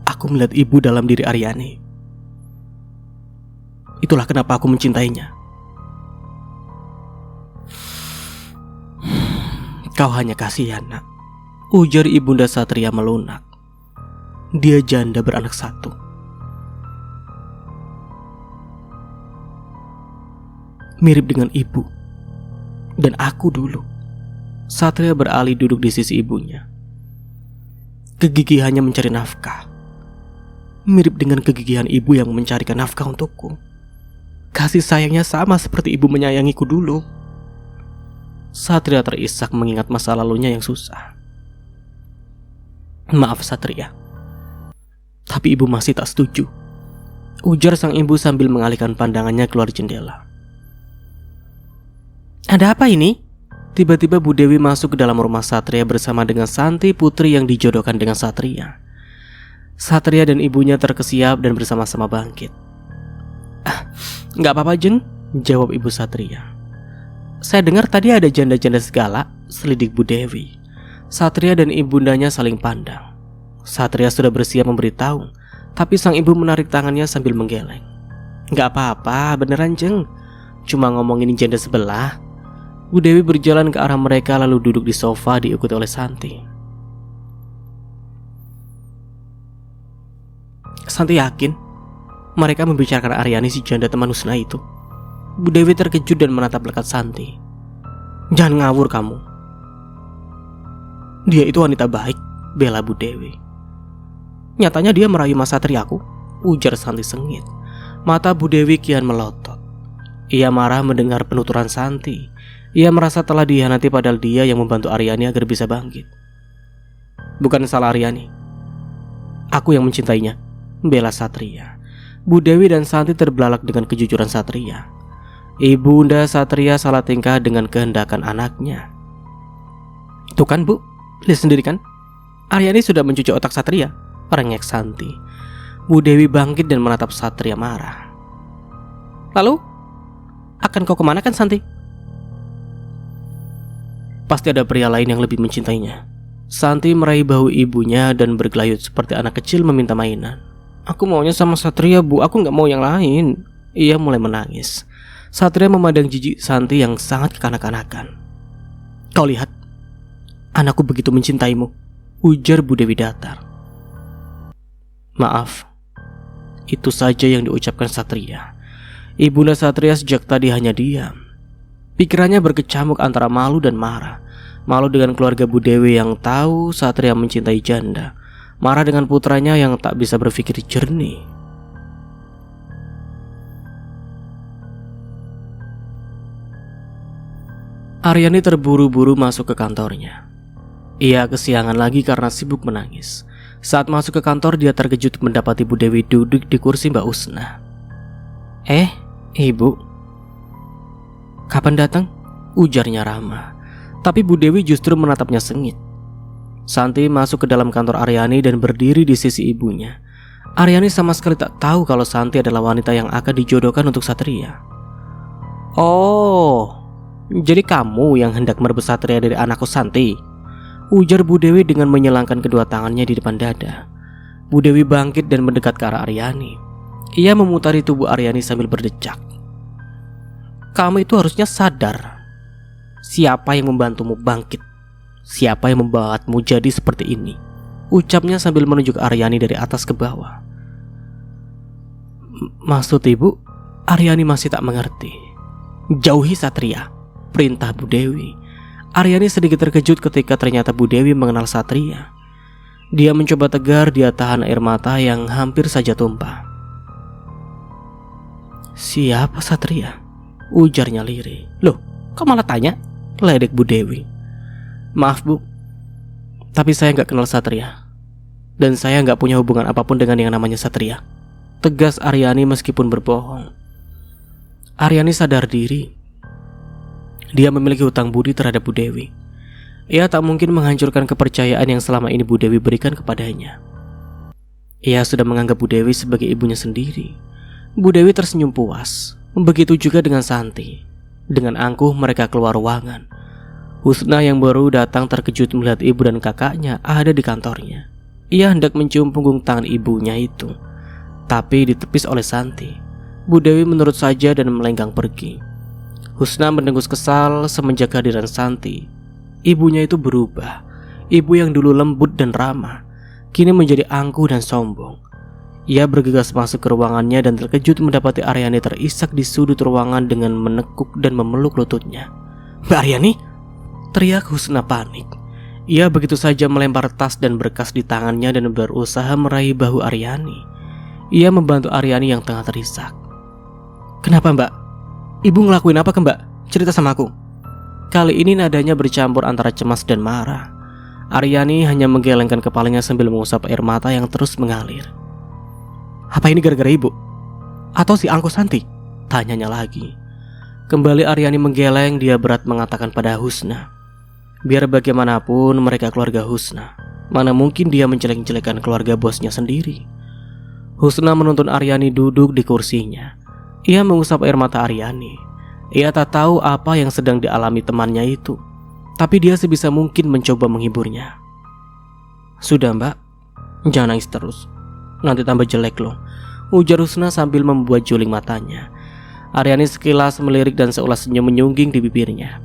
Aku melihat ibu dalam diri Aryani. Itulah kenapa aku mencintainya. Kau hanya kasihan, nak, ujar ibunda Satria melunak. Dia janda beranak satu. Mirip dengan ibu dan aku dulu. Satria beralih duduk di sisi ibunya. Kegigihannya mencari nafkah, mirip dengan kegigihan ibu yang mencarikan nafkah untukku. Kasih sayangnya sama seperti ibu menyayangiku dulu. Satria terisak mengingat masa lalunya yang susah. Maaf Satria, tapi ibu masih tak setuju, ujar sang ibu sambil mengalihkan pandangannya keluar jendela. Ada apa ini? Tiba-tiba Bu Dewi masuk ke dalam rumah Satria bersama dengan Santi, putri yang dijodohkan dengan Satria. Satria dan ibunya terkesiap dan bersama-sama bangkit. Gak apa-apa Jeng, jawab ibu Satria. Saya dengar tadi ada janda-janda segala, selidik Bu Dewi. Satria dan ibundanya saling pandang. Satria sudah bersiap memberitahu, tapi sang ibu menarik tangannya sambil menggeleng. Gak apa-apa, beneran Jeng, cuma ngomongin janda sebelah. Bu Dewi berjalan ke arah mereka lalu duduk di sofa diikuti oleh Santi. Santi yakin mereka membicarakan Aryani si janda teman Husna itu. Bu Dewi terkejut dan menatap lekat Santi. Jangan ngawur kamu. Dia itu wanita baik, bela Bu Dewi. Nyatanya dia merayu Mas Satriaku, ujar Santi sengit. Mata Bu Dewi kian melotot. Ia marah mendengar penuturan Santi. Ia merasa telah dihianati padahal dia yang membantu Aryani agar bisa bangkit. Bukan salah Aryani, aku yang mencintainya, bela Satria. Bu Dewi dan Santi terbelalak dengan kejujuran Satria. Ibunda Satria salah tingkah dengan kehendakan anaknya. Tuh kan Bu, lihat sendiri kan, Aryani sudah mencuci otak Satria, rengek Santi. Bu Dewi bangkit dan menatap Satria marah. Lalu, akan kau kemana kan Santi? Pasti ada pria lain yang lebih mencintainya. Santi meraih bahu ibunya dan bergelayut seperti anak kecil meminta mainan. Aku maunya sama Satria Bu, aku gak mau yang lain. Ia mulai menangis. Satria memandang jijik Santi yang sangat kekanak-kanakan. Kau lihat, anakku begitu mencintaimu, ujar Bu Dewi datar. Maaf, itu saja yang diucapkan Satria. Ibunda Satria sejak tadi hanya diam. Pikirannya berkecamuk antara malu dan marah. Malu dengan keluarga Bu Dewi yang tahu Satria mencintai janda. Marah dengan putranya yang tak bisa berpikir jernih. Aryani terburu-buru masuk ke kantornya. Ia kesiangan lagi karena sibuk menangis. Saat masuk ke kantor dia terkejut mendapati Bu Dewi duduk di kursi Mbak Husna. Ibu, kapan datang? Ujarnya ramah. Tapi Bu Dewi justru menatapnya sengit. Santi masuk ke dalam kantor Aryani dan berdiri di sisi ibunya. Aryani sama sekali tak tahu kalau Santi adalah wanita yang akan dijodohkan untuk Satria. Oh, jadi kamu yang hendak merebut Satria dari anakku Santi, ujar Bu Dewi dengan menyilangkan kedua tangannya di depan dada. Bu Dewi bangkit dan mendekat ke arah Aryani. Ia memutari tubuh Aryani sambil berdecak. Kamu itu harusnya sadar. Siapa yang membantumu bangkit? Siapa yang membuatmu jadi seperti ini? Ucapnya sambil menunjuk Aryani dari atas ke bawah. Maksud ibu? Aryani masih tak mengerti. Jauhi Satria, perintah Bu Dewi. Aryani sedikit terkejut ketika ternyata Bu Dewi mengenal Satria. Dia mencoba tegar, dia tahan air mata yang hampir saja tumpah. Siapa Satria? Ujarnya lirih. Loh, kok malah tanya? Ledek Bu Dewi. Maaf Bu, tapi saya gak kenal Satria. Dan saya gak punya hubungan apapun dengan yang namanya Satria, tegas Aryani meskipun berbohong. Aryani sadar diri. Dia memiliki hutang budi terhadap Bu Dewi. Ia tak mungkin menghancurkan kepercayaan yang selama ini Bu Dewi berikan kepadanya. Ia sudah menganggap Bu Dewi sebagai ibunya sendiri. Bu Dewi tersenyum puas. Begitu juga dengan Santi. Dengan angkuh mereka keluar ruangan. Husna yang baru datang terkejut melihat ibu dan kakaknya ada di kantornya. Ia hendak mencium punggung tangan ibunya itu, tapi ditepis oleh Santi. Bu Dewi menurut saja dan melenggang pergi. Husna mendengus kesal semenjak kehadiran Santi. Ibunya itu berubah. Ibu yang dulu lembut dan ramah, kini menjadi angkuh dan sombong. Ia bergegas masuk ke ruangannya dan terkejut mendapati Aryani terisak di sudut ruangan dengan menekuk dan memeluk lututnya. "Mbak Aryani!" teriak Husna panik. Ia begitu saja melempar tas dan berkas di tangannya dan berusaha meraih bahu Aryani. Ia membantu Aryani yang tengah terisak. "Kenapa, Mbak? Ibu ngelakuin apa ke Mbak? Cerita sama aku." Kali ini nadanya bercampur antara cemas dan marah. Aryani hanya menggelengkan kepalanya sambil mengusap air mata yang terus mengalir. "Apa ini gara-gara ibu? Atau si Angko Santi?" tanyanya lagi. Kembali Aryani menggeleng, dia berat mengatakan pada Husna. Biar bagaimanapun mereka keluarga Husna. Mana mungkin dia menjelek-jelekan keluarga bosnya sendiri. Husna menuntun Aryani duduk di kursinya. Ia mengusap air mata Aryani. Ia tak tahu apa yang sedang dialami temannya itu, tapi dia sebisa mungkin mencoba menghiburnya. "Sudah Mbak, jangan nangis terus. Nanti tambah jelek loh," ujar Husna sambil membuat juling matanya. Aryani sekilas melirik dan seulas senyum menyungging di bibirnya.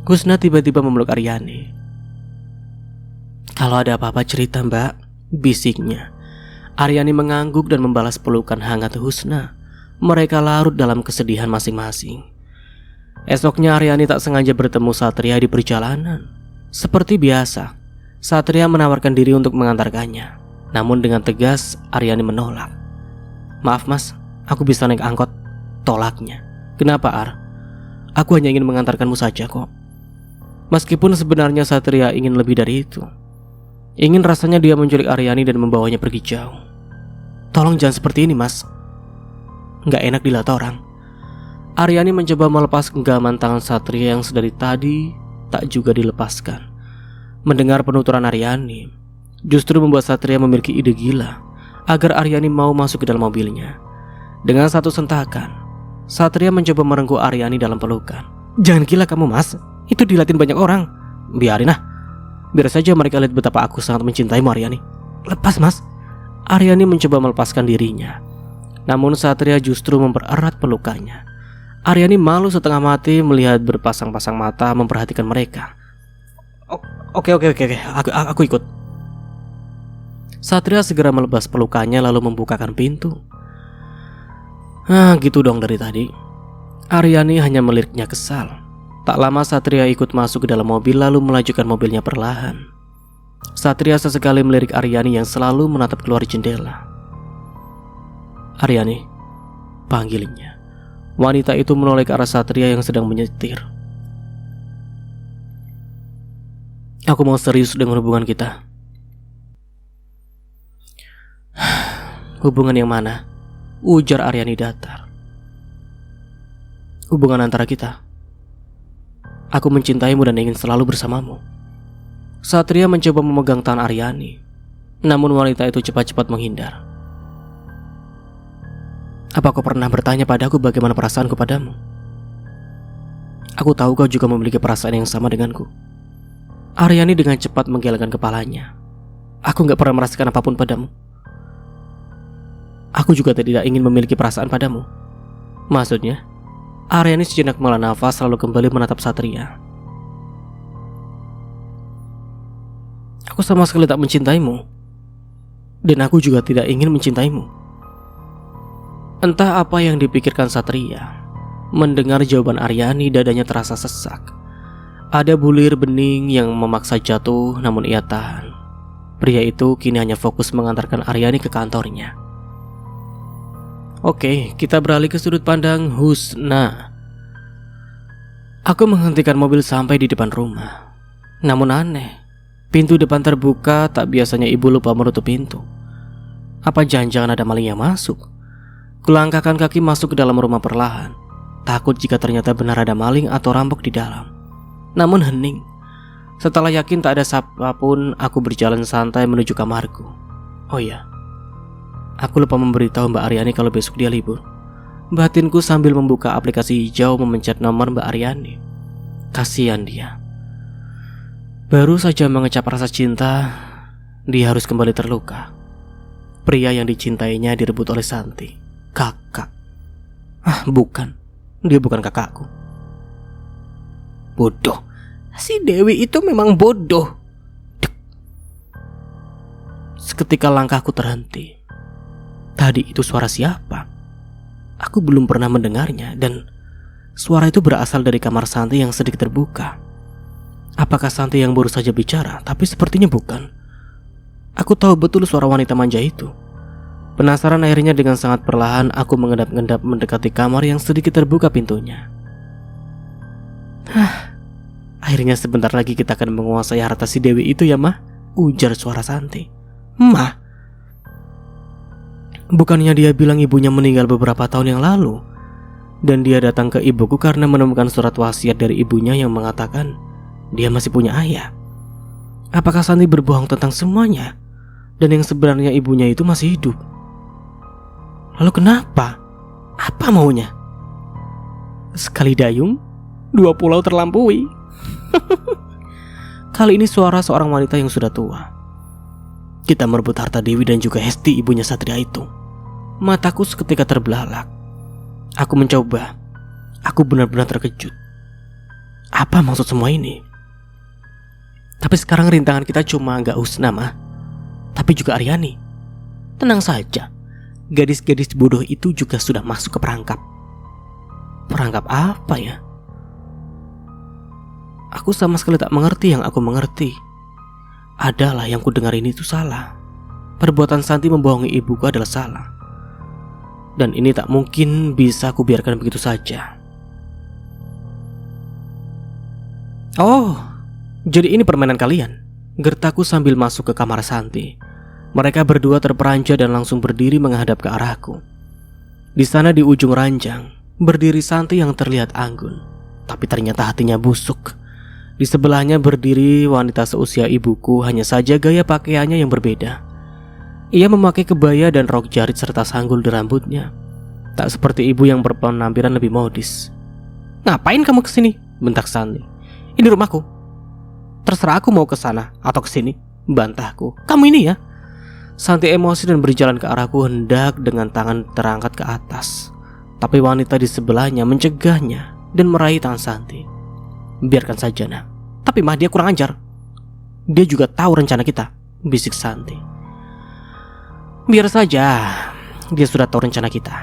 Husna tiba-tiba memeluk Aryani. "Kalau ada apa-apa cerita Mbak," bisiknya. Aryani mengangguk dan membalas pelukan hangat Husna. Mereka larut dalam kesedihan masing-masing. Esoknya Aryani tak sengaja bertemu Satria di perjalanan. Seperti biasa, Satria menawarkan diri untuk mengantarkannya. Namun dengan tegas Aryani menolak. "Maaf mas, aku bisa naik angkot," tolaknya. "Kenapa Ar? Aku hanya ingin mengantarkanmu saja kok." Meskipun sebenarnya Satria ingin lebih dari itu. Ingin rasanya dia menculik Aryani dan membawanya pergi jauh. "Tolong jangan seperti ini mas, nggak enak dilihat orang." Aryani mencoba melepas genggaman tangan Satria yang sedari tadi tak juga dilepaskan. Mendengar penuturan Aryani justru membuat Satria memiliki ide gila agar Aryani mau masuk ke dalam mobilnya. Dengan satu sentakan, Satria mencoba merengkuh Aryani dalam pelukan. "Jangan gila kamu mas, itu dilihatin banyak orang. Biarin ah, biar saja mereka lihat betapa aku sangat mencintaimu Aryani." "Lepas mas." Aryani mencoba melepaskan dirinya, namun Satria justru mempererat pelukannya. Aryani malu setengah mati melihat berpasang-pasang mata memperhatikan mereka. Oke, aku ikut." Satria segera melepas pelukannya lalu membukakan pintu. Gitu dong dari tadi. Aryani hanya meliriknya kesal. Tak lama Satria ikut masuk ke dalam mobil lalu melajukan mobilnya perlahan. Satria sesekali melirik Aryani yang selalu menatap keluar jendela. "Aryani," panggilnya. Wanita itu menoleh ke arah Satria yang sedang menyetir. "Aku mau serius dengan hubungan kita." "Hubungan yang mana?" ujar Aryani datar. "Hubungan antara kita. Aku mencintaimu dan ingin selalu bersamamu." Satria mencoba memegang tangan Aryani, namun wanita itu cepat-cepat menghindar. "Apa kau pernah bertanya padaku bagaimana perasaanku padamu? Aku tahu kau juga memiliki perasaan yang sama denganku." Aryani dengan cepat menggelengkan kepalanya. "Aku gak pernah merasakan apapun padamu. Aku juga tidak ingin memiliki perasaan padamu." "Maksudnya?" Aryani sejenak menghela nafas lalu kembali menatap Satria. "Aku sama sekali tak mencintaimu. Dan aku juga tidak ingin mencintaimu." Entah apa yang dipikirkan Satria. Mendengar jawaban Aryani, dadanya terasa sesak. Ada bulir bening yang memaksa jatuh, namun ia tahan. Pria itu kini hanya fokus mengantarkan Aryani ke kantornya. Oke, kita beralih ke sudut pandang Husna. "Aku menghentikan mobil sampai di depan rumah. Namun aneh, pintu depan terbuka, tak biasanya ibu lupa menutup pintu. Apa jangan-jangan ada maling yang masuk? Kulangkahkan kaki masuk ke dalam rumah perlahan, takut jika ternyata benar ada maling atau rampok di dalam. Namun hening. Setelah yakin tak ada siapapun, aku berjalan santai menuju kamarku. Oh iya, aku lupa memberitahu Mbak Aryani kalau besok dia libur. Batinku sambil membuka aplikasi hijau memencet nomor Mbak Aryani. Kasihan dia. Baru saja mengecap rasa cinta, dia harus kembali terluka. Pria yang dicintainya direbut oleh Santi, kakak. Bukan, dia bukan kakakku. Bodoh, si Dewi itu memang bodoh. Seketika langkahku terhenti. Tadi itu suara siapa? Aku belum pernah mendengarnya, dan suara itu berasal dari kamar Santi yang sedikit terbuka. Apakah Santi yang baru saja bicara? Tapi sepertinya bukan. Aku tahu betul suara wanita manja itu. Penasaran akhirnya dengan sangat perlahan aku mengendap-endap mendekati kamar yang sedikit terbuka pintunya. Akhirnya sebentar lagi kita akan menguasai harta si Dewi itu ya, Mah? Ujar suara Santi. Mah? Bukannya dia bilang ibunya meninggal beberapa tahun yang lalu, dan dia datang ke ibuku karena menemukan surat wasiat dari ibunya yang mengatakan dia masih punya ayah. Apakah Santi berbohong tentang semuanya, dan yang sebenarnya ibunya itu masih hidup? Lalu kenapa? Apa maunya? Sekali dayung, dua pulau terlampaui. Kali ini suara seorang wanita yang sudah tua. Kita merebut harta Dewi dan juga Hesti, ibunya Satria itu. Mataku seketika terbelalak. Aku mencoba. Aku benar-benar terkejut. Apa maksud semua ini? Tapi sekarang rintangan kita cuma gak Husna, Mah, tapi juga Aryani. Tenang saja, gadis-gadis bodoh itu juga sudah masuk ke perangkap. Perangkap apa ya? Aku sama sekali tak mengerti yang aku mengerti. Adalah yang ku dengar ini itu salah. Perbuatan Santi membohongi ibuku adalah salah. Dan ini tak mungkin bisa aku biarkan begitu saja. Oh, jadi ini permainan kalian? Gertaku sambil masuk ke kamar Santi. Mereka berdua terperanjat dan langsung berdiri menghadap ke arahku. Di sana di ujung ranjang berdiri Santi yang terlihat anggun, tapi ternyata hatinya busuk. Di sebelahnya berdiri wanita seusia ibuku, hanya saja gaya pakaiannya yang berbeda. Ia memakai kebaya dan rok jarit serta sanggul di rambutnya. Tak seperti ibu yang berpenampilan lebih modis. Ngapain kamu kesini? Bentak Santi. Ini rumahku. Terserah aku mau ke sana atau ke sini, bantahku. Kamu ini ya? Santi emosi dan berjalan ke arahku hendak dengan tangan terangkat ke atas. Tapi wanita di sebelahnya mencegahnya dan meraih tangan Santi. Biarkan saja, nak. Tapi Mah, dia kurang ajar. Dia juga tahu rencana kita, bisik Santi. Biar saja, dia sudah tahu rencana kita.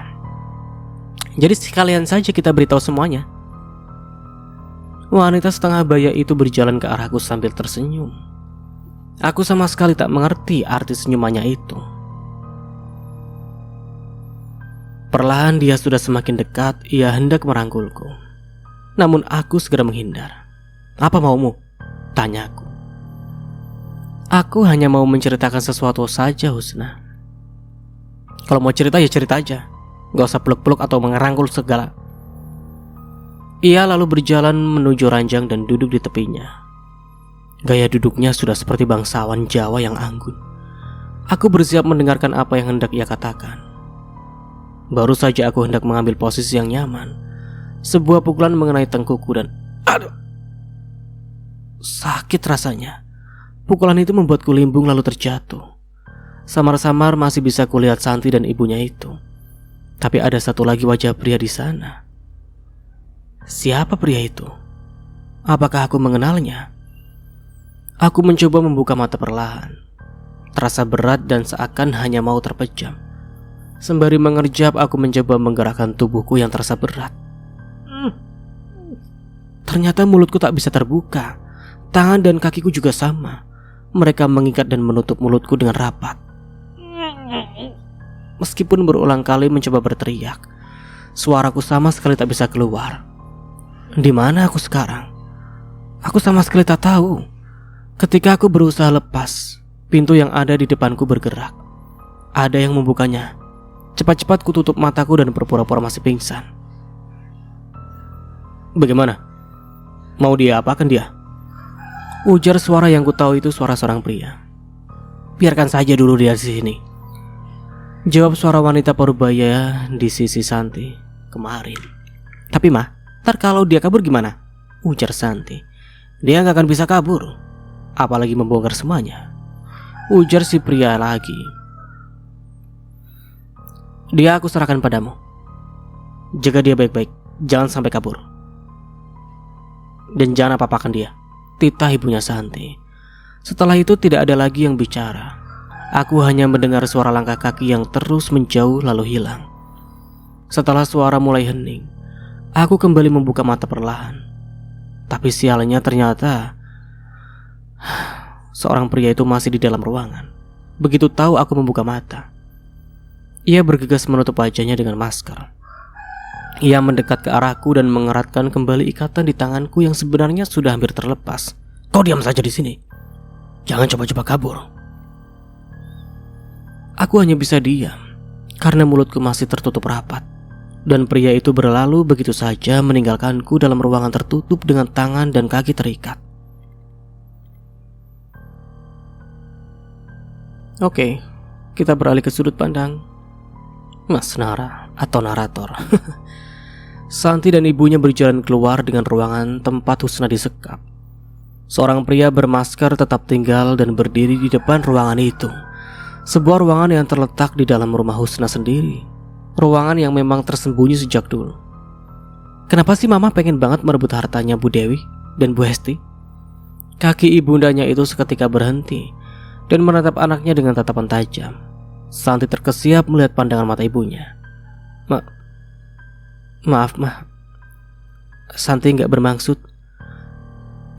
Jadi sekalian saja kita beritahu semuanya. Wanita setengah baya itu berjalan ke arahku sambil tersenyum. Aku sama sekali tak mengerti arti senyumannya itu. Perlahan dia sudah semakin dekat. Ia hendak merangkulku. Namun aku segera menghindar. Apa maumu? Tanyaku. Aku hanya mau menceritakan sesuatu saja, Husna. Kalau mau cerita ya cerita aja. Gak usah peluk-peluk atau mengerangkul segala. Ia lalu berjalan menuju ranjang dan duduk di tepinya. Gaya duduknya sudah seperti bangsawan Jawa yang anggun. Aku bersiap mendengarkan apa yang hendak ia katakan. Baru saja aku hendak mengambil posisi yang nyaman, sebuah pukulan mengenai tengkukku dan aduh, sakit rasanya. Pukulan itu membuatku limbung lalu terjatuh. Samar-samar masih bisa kulihat Santi dan ibunya itu. Tapi ada satu lagi wajah pria di sana. Siapa pria itu? Apakah aku mengenalnya? Aku mencoba membuka mata perlahan. Terasa berat dan seakan hanya mau terpejam. Sembari mengerjap, aku mencoba menggerakkan tubuhku yang terasa berat. Ternyata mulutku tak bisa terbuka. Tangan dan kakiku juga sama. Mereka mengikat dan menutup mulutku dengan rapat. Meskipun berulang kali mencoba berteriak, suaraku sama sekali tak bisa keluar. Di mana aku sekarang? Aku sama sekali tak tahu. Ketika aku berusaha lepas, pintu yang ada di depanku bergerak. Ada yang membukanya. Cepat-cepat ku tutup mataku dan berpura-pura masih pingsan. Bagaimana? Mau dia apakan dia? Ujar suara yang ku tahu itu suara seorang pria. Biarkan saja dulu dia di sini. Jawab suara wanita parubaya di sisi Santi kemarin. Tapi Mah, ntar kalau dia kabur gimana? Ujar Santi. Dia gak akan bisa kabur. apalagi membongkar semuanya. Ujar si pria lagi. Dia aku serahkan padamu. Jaga dia baik-baik, jangan sampai kabur. Dan jangan apa-apakan dia, titah ibunya Santi. Setelah itu tidak ada lagi yang bicara. Aku hanya mendengar suara langkah kaki yang terus menjauh lalu hilang. Setelah suara mulai hening, aku kembali membuka mata perlahan. Tapi sialnya ternyata seorang pria itu masih di dalam ruangan. Begitu tahu aku membuka mata, ia bergegas menutup wajahnya dengan masker. Ia mendekat ke arahku dan mengeratkan kembali ikatan di tanganku yang sebenarnya sudah hampir terlepas. Kau diam saja di sini. Jangan coba-coba kabur. Aku hanya bisa diam karena mulutku masih tertutup rapat. Dan pria itu berlalu begitu saja meninggalkanku dalam ruangan tertutup dengan tangan dan kaki terikat. Oke, kita beralih ke sudut pandang Mas Nara atau narator. Santi dan ibunya berjalan keluar dengan ruangan tempat Husna disekap. Seorang pria bermasker tetap tinggal dan berdiri di depan ruangan itu. Sebuah ruangan yang terletak di dalam rumah Husna sendiri. Ruangan yang memang tersembunyi sejak dulu. Kenapa sih mama pengen banget merebut hartanya Bu Dewi dan Bu Hesti? Kaki ibundanya itu seketika berhenti dan menatap anaknya dengan tatapan tajam. Santi terkesiap melihat pandangan mata ibunya. Maaf, Ma. Santi gak bermaksud.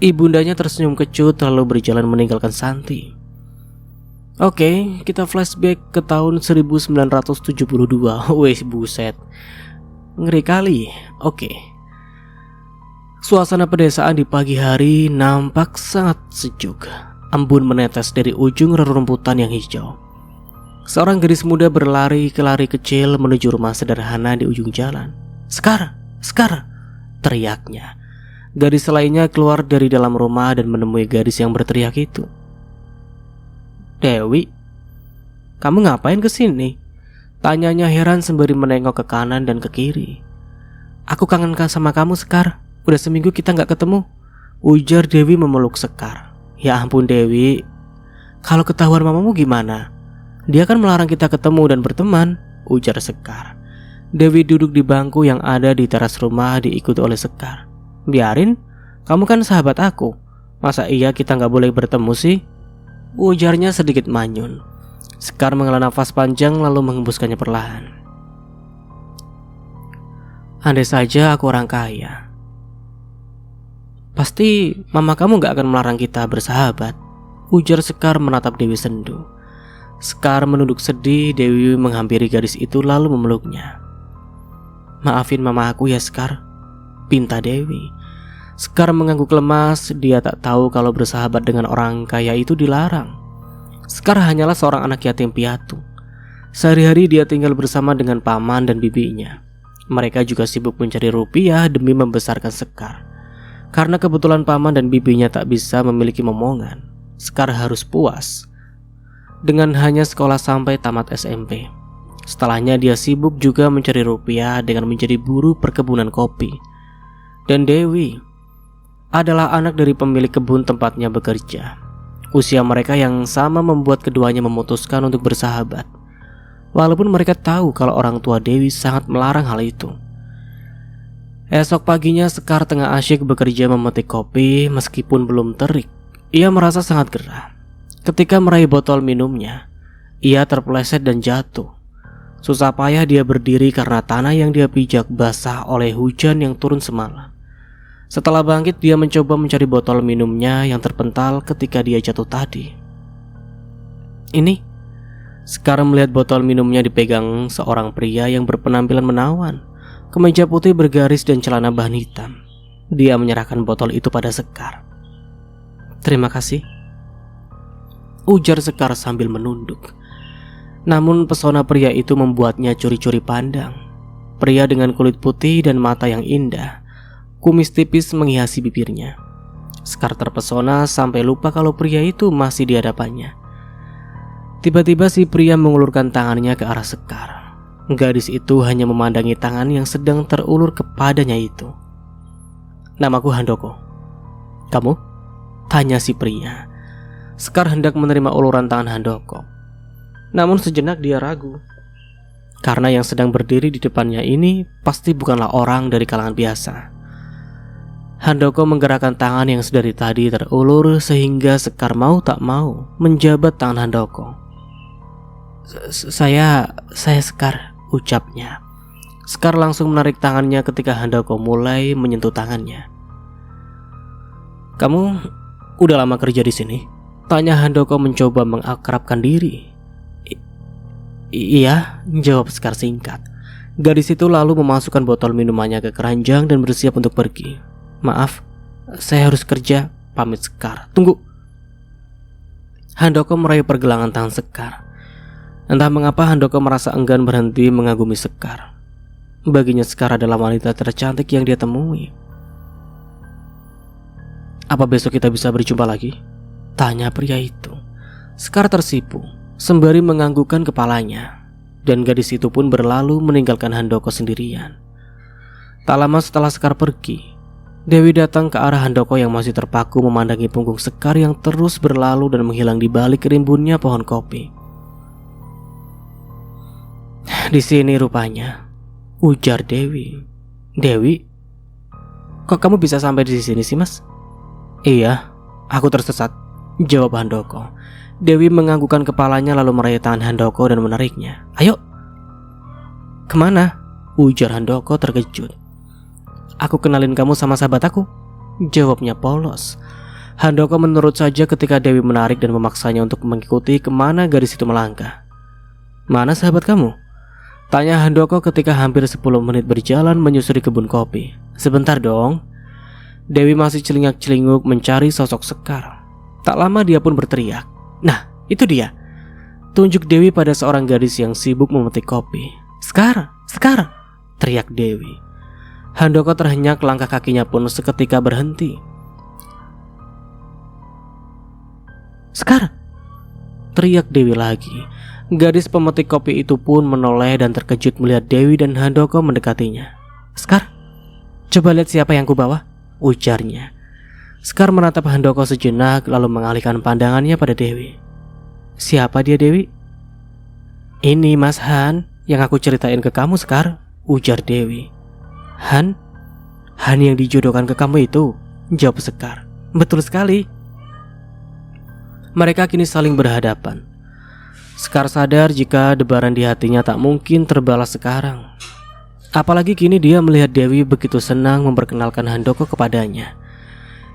Ibundanya tersenyum kecut lalu berjalan meninggalkan Santi. Oke, kita flashback ke tahun 1972. Weh, buset. Ngeri kali. Oke. Suasana pedesaan di pagi hari nampak sangat sejuk. Embun menetes dari ujung rerumputan yang hijau. Seorang gadis muda berlari ke lari kecil menuju rumah sederhana di ujung jalan. Sekar, teriaknya. Gadis lainnya keluar dari dalam rumah dan menemui gadis yang berteriak itu. Dewi, kamu ngapain kesini? Tanyanya heran sembari menengok ke kanan dan ke kiri. Aku kangen sama kamu, Sekar. Udah seminggu kita gak ketemu. Ujar Dewi memeluk Sekar. Ya ampun Dewi, kalau ketahuan mamamu gimana? Dia kan melarang kita ketemu dan berteman, ujar Sekar. Dewi duduk di bangku yang ada di teras rumah diikuti oleh Sekar. Biarin, kamu kan sahabat aku. Masa iya kita gak boleh bertemu sih? Ujarnya sedikit manyun. Sekar menghela nafas panjang lalu menghembuskannya perlahan. Andai saja aku orang kaya, pasti mama kamu gak akan melarang kita bersahabat, ujar Sekar menatap Dewi sendu. Sekar menunduk sedih. Dewi menghampiri gadis itu lalu memeluknya. Maafin mama aku ya Sekar, pinta Dewi. Sekar mengangguk lemas. Dia tak tahu kalau bersahabat dengan orang kaya itu dilarang. Sekar hanyalah seorang anak yatim piatu. Sehari-hari dia tinggal bersama dengan paman dan bibinya. Mereka juga sibuk mencari rupiah demi membesarkan Sekar. Karena kebetulan paman dan bibinya tak bisa memiliki momongan, Sekar harus puas dengan hanya sekolah sampai tamat SMP. Setelahnya dia sibuk juga mencari rupiah dengan menjadi buruh perkebunan kopi. Dan Dewi adalah anak dari pemilik kebun tempatnya bekerja. Usia mereka yang sama membuat keduanya memutuskan untuk bersahabat. Walaupun mereka tahu kalau orang tua Dewi sangat melarang hal itu. Esok paginya Sekar tengah asyik bekerja memetik kopi. Meskipun belum terik, ia merasa sangat gerah. Ketika meraih botol minumnya, ia terpeleset dan jatuh. Susah payah dia berdiri karena tanah yang dia pijak basah oleh hujan yang turun semalam. Setelah bangkit, dia mencoba mencari botol minumnya yang terpental ketika dia jatuh tadi. Ini, Sekar melihat botol minumnya dipegang seorang pria yang berpenampilan menawan, kemeja putih bergaris dan celana bahan hitam. Dia menyerahkan botol itu pada Sekar. Terima kasih, ujar Sekar sambil menunduk. Namun pesona pria itu membuatnya curi-curi pandang. Pria dengan kulit putih dan mata yang indah, kumis tipis menghiasi bibirnya. Sekar terpesona sampai lupa kalau pria itu masih di hadapannya. Tiba-tiba si pria mengulurkan tangannya ke arah Sekar. Gadis itu hanya memandangi tangan yang sedang terulur kepadanya itu. Namaku Handoko. Kamu? Tanya si pria. Sekar hendak menerima uluran tangan Handoko. Namun sejenak dia ragu, karena yang sedang berdiri di depannya ini pasti bukanlah orang dari kalangan biasa. Handoko menggerakkan tangan yang sedari tadi terulur sehingga Sekar mau tak mau menjabat tangan Handoko. Saya Sekar, ucapnya. Sekar langsung menarik tangannya ketika Handoko mulai menyentuh tangannya. Kamu udah lama kerja di sini? Tanya Handoko mencoba mengakrabkan diri. Iya, jawab Sekar singkat. Gadis itu lalu memasukkan botol minumannya ke keranjang dan bersiap untuk pergi. Maaf, saya harus kerja, pamit Sekar. Tunggu. Handoko meraih pergelangan tangan Sekar. Entah mengapa Handoko merasa enggan berhenti mengagumi Sekar. Baginya Sekar adalah wanita tercantik yang dia temui. Apa besok kita bisa berjumpa lagi? Tanya pria itu. Sekar tersipu sembari menganggukkan kepalanya, dan gadis itu pun berlalu meninggalkan Handoko sendirian. Tak lama setelah Sekar pergi, Dewi datang ke arah Handoko yang masih terpaku memandangi punggung Sekar yang terus berlalu dan menghilang di balik rimbunnya pohon kopi. Di sini rupanya, ujar Dewi. Dewi, kok kamu bisa sampai di sini sih, Mas? Iya, aku tersesat, jawab Handoko. Dewi menganggukkan kepalanya lalu meraih tangan Handoko dan menariknya. Ayo. Kemana? Ujar Handoko terkejut. Aku kenalin kamu sama sahabat aku, jawabnya polos. Handoko menurut saja ketika Dewi menarik dan memaksanya untuk mengikuti kemana gadis itu melangkah. Mana sahabat kamu? Tanya Handoko ketika hampir 10 menit berjalan menyusuri kebun kopi. Sebentar dong. Dewi masih celingak-celinguk mencari sosok Sekar. Tak lama dia pun berteriak. Nah, itu dia. Tunjuk Dewi pada seorang gadis yang sibuk memetik kopi. Sekar, Sekar, teriak Dewi. Handoko terhenyak, langkah kakinya pun seketika berhenti. Sekar, teriak Dewi lagi. Gadis pemetik kopi itu pun menoleh dan terkejut melihat Dewi dan Handoko mendekatinya. Sekar, coba lihat siapa yang kubawa, ujarnya. Sekar menatap Handoko sejenak lalu mengalihkan pandangannya pada Dewi. Siapa dia, Dewi? Ini Mas Han yang aku ceritain ke kamu, Sekar, ujar Dewi. Han? Han yang dijodohkan ke kamu itu, jawab Sekar. Betul sekali. Mereka kini saling berhadapan. Sekar sadar jika debaran di hatinya tak mungkin terbalas sekarang. Apalagi kini dia melihat Dewi begitu senang memperkenalkan Handoko kepadanya.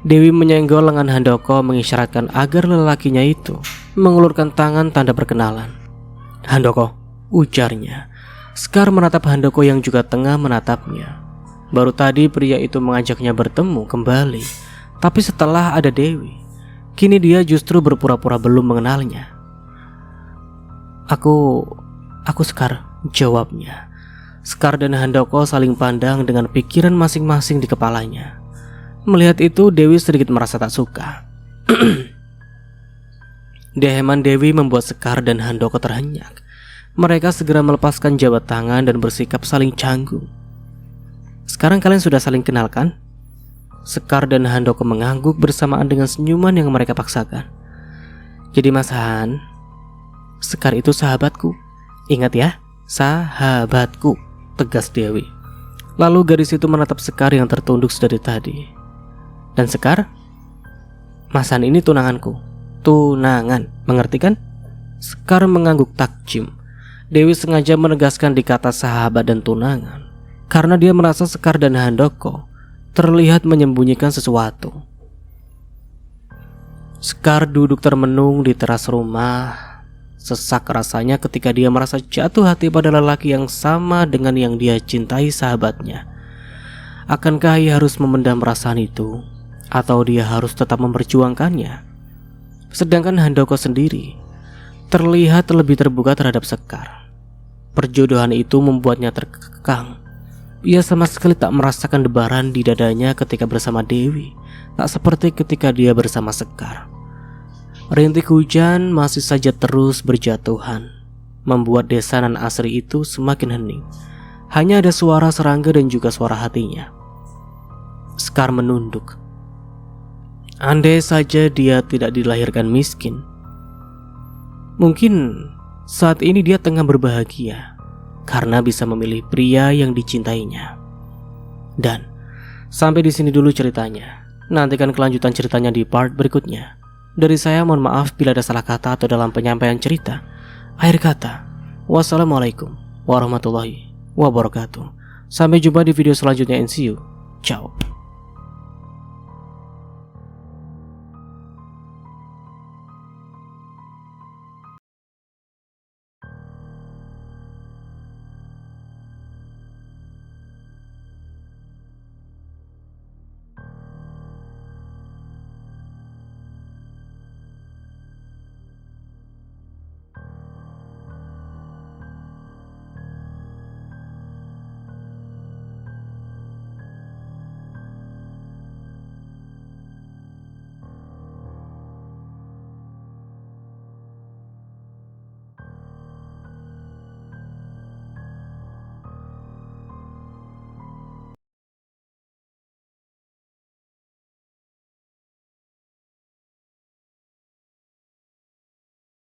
Dewi menyenggol lengan Handoko mengisyaratkan agar lelakinya itu mengulurkan tangan tanda perkenalan. Handoko, ujarnya. Sekar menatap Handoko yang juga tengah menatapnya. Baru tadi pria itu mengajaknya bertemu kembali, tapi setelah ada Dewi, kini dia justru berpura-pura belum mengenalnya. Aku Sekar, jawabnya. Sekar dan Handoko saling pandang dengan pikiran masing-masing di kepalanya. Melihat itu, Dewi sedikit merasa tak suka. Deheman Dewi membuat Sekar dan Handoko terhenyak. Mereka segera melepaskan jabat tangan dan bersikap saling canggung. Sekarang kalian sudah saling kenal kan? Sekar dan Handoko mengangguk bersamaan dengan senyuman yang mereka paksakan. Jadi Mas Han, Sekar itu sahabatku. Ingat ya, sahabatku, tegas Dewi. Lalu gadis itu menatap Sekar yang tertunduk sedari tadi. Dan Sekar, Mas Han ini tunanganku. Tunangan, mengerti kan? Sekar mengangguk takjim. Dewi sengaja menegaskan di kata sahabat dan tunangan karena dia merasa Sekar dan Handoko terlihat menyembunyikan sesuatu. Sekar duduk termenung di teras rumah. Sesak rasanya ketika dia merasa jatuh hati pada lelaki yang sama dengan yang dia cintai sahabatnya. Akankah ia harus memendam perasaan itu, atau dia harus tetap memperjuangkannya? Sedangkan Handoko sendiri terlihat lebih terbuka terhadap Sekar. Perjodohan itu membuatnya terkekang. Ia sama sekali tak merasakan debaran di dadanya ketika bersama Dewi, tak seperti ketika dia bersama Sekar. Rintik hujan masih saja terus berjatuhan, membuat desa nan asri itu semakin hening. Hanya ada suara serangga dan juga suara hatinya. Sekar menunduk. Andai saja dia tidak dilahirkan miskin, mungkin saat ini dia tengah berbahagia karena bisa memilih pria yang dicintainya. Dan sampai di sini dulu ceritanya. Nantikan kelanjutan ceritanya di part berikutnya. Dari saya mohon maaf bila ada salah kata atau dalam penyampaian cerita. Akhir kata, wassalamualaikum warahmatullahi wabarakatuh. Sampai jumpa di video selanjutnya and see you. Ciao.